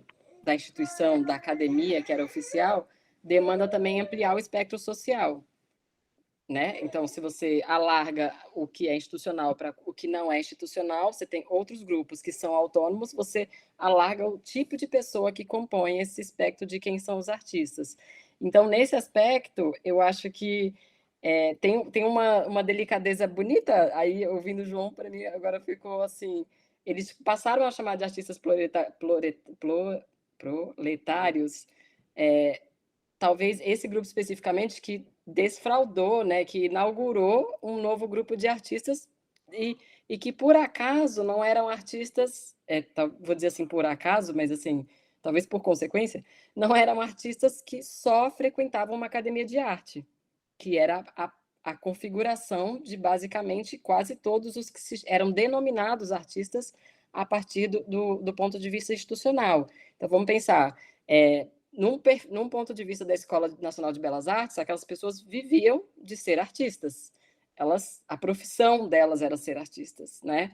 instituição, da academia, que era oficial, demanda também ampliar o espectro social. Né? Então, se você alarga o que é institucional para o que não é institucional, você tem outros grupos que são autônomos, você alarga o tipo de pessoa que compõe esse espectro de quem são os artistas. Então, nesse aspecto, eu acho que tem uma delicadeza bonita, aí ouvindo o João, para mim, agora ficou assim, eles passaram a chamar de artistas proletários, talvez esse grupo especificamente que desfraudou, né, que inaugurou um novo grupo de artistas e que, por acaso, não eram artistas, vou dizer assim, por acaso, mas assim, talvez por consequência, não eram artistas que só frequentavam uma academia de arte, que era a configuração de, basicamente, quase todos os que eram denominados artistas a partir do ponto de vista institucional. Então, vamos pensar, num ponto de vista da Escola Nacional de Belas Artes, aquelas pessoas viviam de ser artistas. A profissão delas era ser artistas, né?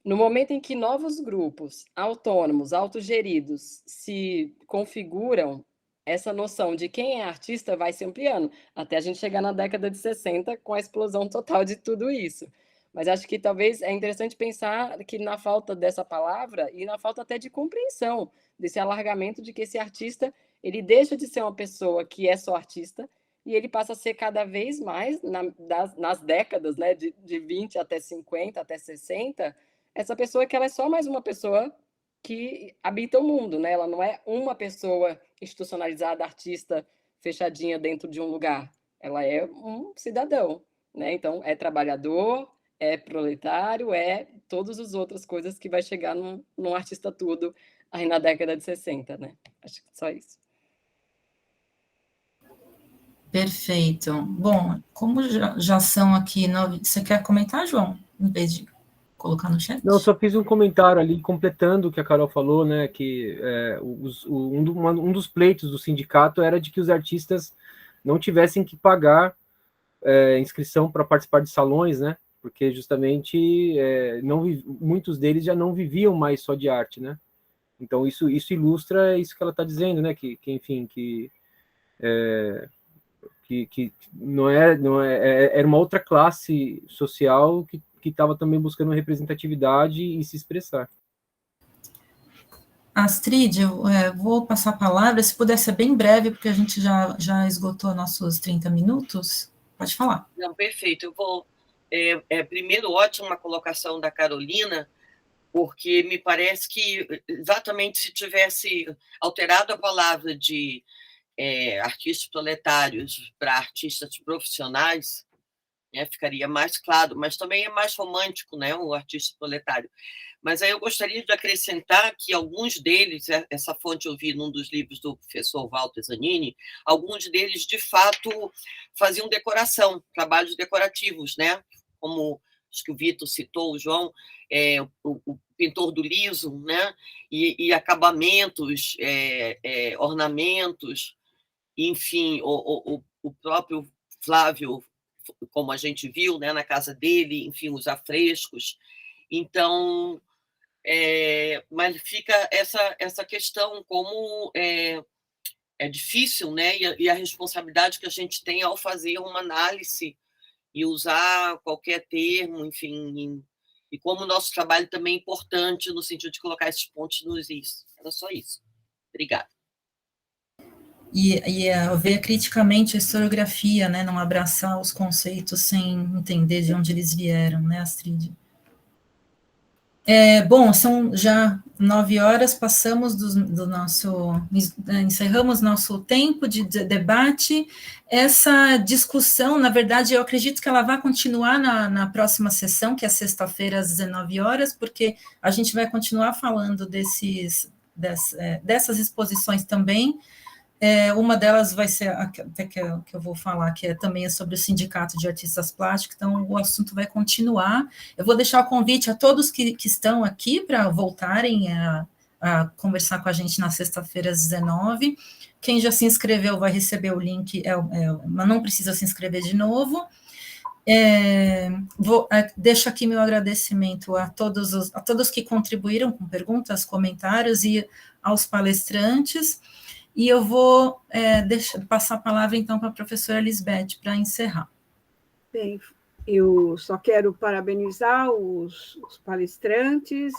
No momento em que novos grupos autônomos, autogeridos, se configuram, essa noção de quem é artista vai se ampliando, até a gente chegar na década de 60 com a explosão total de tudo isso. Mas acho que talvez é interessante pensar que na falta dessa palavra e na falta até de compreensão desse alargamento de que esse artista ele deixa de ser uma pessoa que é só artista e ele passa a ser cada vez mais, nas décadas, né, de 20 até 50, até 60, essa pessoa que ela é só mais uma pessoa que habita o mundo, né? Ela não é uma pessoa institucionalizada, artista, fechadinha dentro de um lugar. Ela é um cidadão, né? Então, é trabalhador, é proletário, é todas as outras coisas que vai chegar num artista tudo aí na década de 60, né? Acho que só isso. Perfeito. Bom, como já são aqui... Você quer comentar, João? Em vez de colocar no chat? Não, só fiz um comentário ali, completando o que a Carol falou, né, que um dos pleitos do sindicato era de que os artistas não tivessem que pagar inscrição para participar de salões, né, porque justamente muitos deles já não viviam mais só de arte, né. Então isso ilustra isso que ela está dizendo, né, que enfim, que não era uma outra classe social que estava também buscando representatividade e se expressar. Astrid, eu vou passar a palavra, se puder ser bem breve, porque a gente já esgotou nossos 30 minutos. Pode falar. Não, perfeito. Eu vou... primeiro, ótima colocação da Carolina, porque me parece que exatamente se tivesse alterado a palavra de artistas proletários para artistas profissionais, ficaria mais claro, mas também é mais romântico, né, o artista proletário. Mas aí eu gostaria de acrescentar que alguns deles, essa fonte eu vi num dos livros do professor Walter Zanini, alguns deles, de fato, faziam decoração, trabalhos decorativos, né, como acho que o Vitor citou, o João, o pintor do liso, né, e acabamentos, ornamentos, enfim, o próprio Flávio, como a gente viu, né, na casa dele, enfim, os afrescos. Então, mas fica essa questão, como é difícil, né, e a responsabilidade que a gente tem ao fazer uma análise e usar qualquer termo, enfim, e como o nosso trabalho também é importante no sentido de colocar esses pontos nos is. Era só isso. Obrigada. E ver criticamente a historiografia, né, não abraçar os conceitos sem entender de onde eles vieram, né, Astrid? Bom, são já 9 horas, passamos do nosso, encerramos nosso tempo de debate. Essa discussão, na verdade, eu acredito que ela vai continuar na próxima sessão, que é sexta-feira, às 19 horas, porque a gente vai continuar falando dessas exposições também. Uma delas vai ser até que eu vou falar, que também é sobre o Sindicato de Artistas Plásticos, então o assunto vai continuar. Eu vou deixar o convite a todos que estão aqui para voltarem a conversar com a gente na sexta-feira, às 19. Quem já se inscreveu vai receber o link, mas não precisa se inscrever de novo. Deixo aqui meu agradecimento a todos que contribuíram com perguntas, comentários e aos palestrantes. E eu vou passar a palavra, então, para a professora Lisbeth, para encerrar. Bem, eu só quero parabenizar os palestrantes,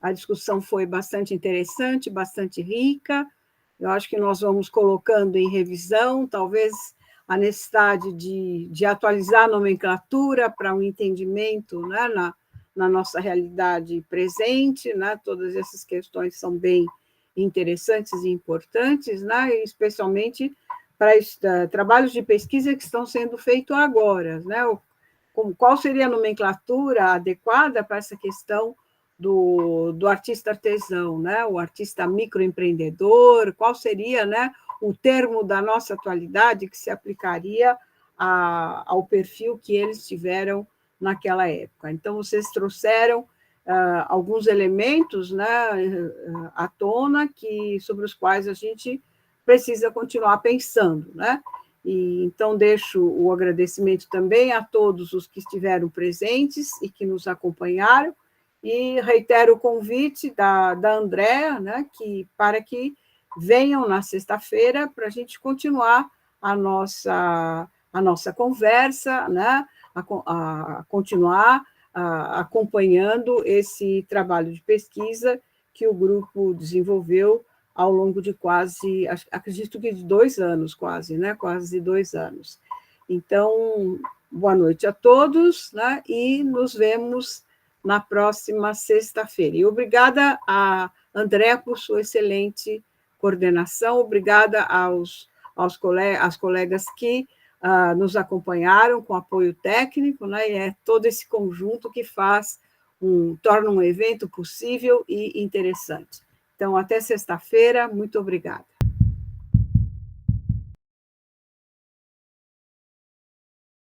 a discussão foi bastante interessante, bastante rica, eu acho que nós vamos colocando em revisão, talvez a necessidade de atualizar a nomenclatura para um entendimento, né, na nossa realidade presente, né, todas essas questões são bem interessantes e importantes, né, especialmente para trabalhos de pesquisa que estão sendo feitos agora, né, qual seria a nomenclatura adequada para essa questão do artista artesão, né, o artista microempreendedor, qual seria, né, o termo da nossa atualidade que se aplicaria ao perfil que eles tiveram naquela época. Então, vocês trouxeram alguns elementos, né, à tona sobre os quais a gente precisa continuar pensando, né? E, então, deixo o agradecimento também a todos os que estiveram presentes e que nos acompanharam, e reitero o convite da Andréa, né, para que venham na sexta-feira para a gente continuar a nossa conversa, né, a continuar acompanhando esse trabalho de pesquisa que o grupo desenvolveu ao longo de quase, acredito que de 2 anos, quase, né? Quase 2 anos. Então, boa noite a todos, né? E nos vemos na próxima sexta-feira. E obrigada a André por sua excelente coordenação, obrigada às colegas que nos acompanharam com apoio técnico, né? E é todo esse conjunto que torna um evento possível e interessante. Então, até sexta-feira, muito obrigada.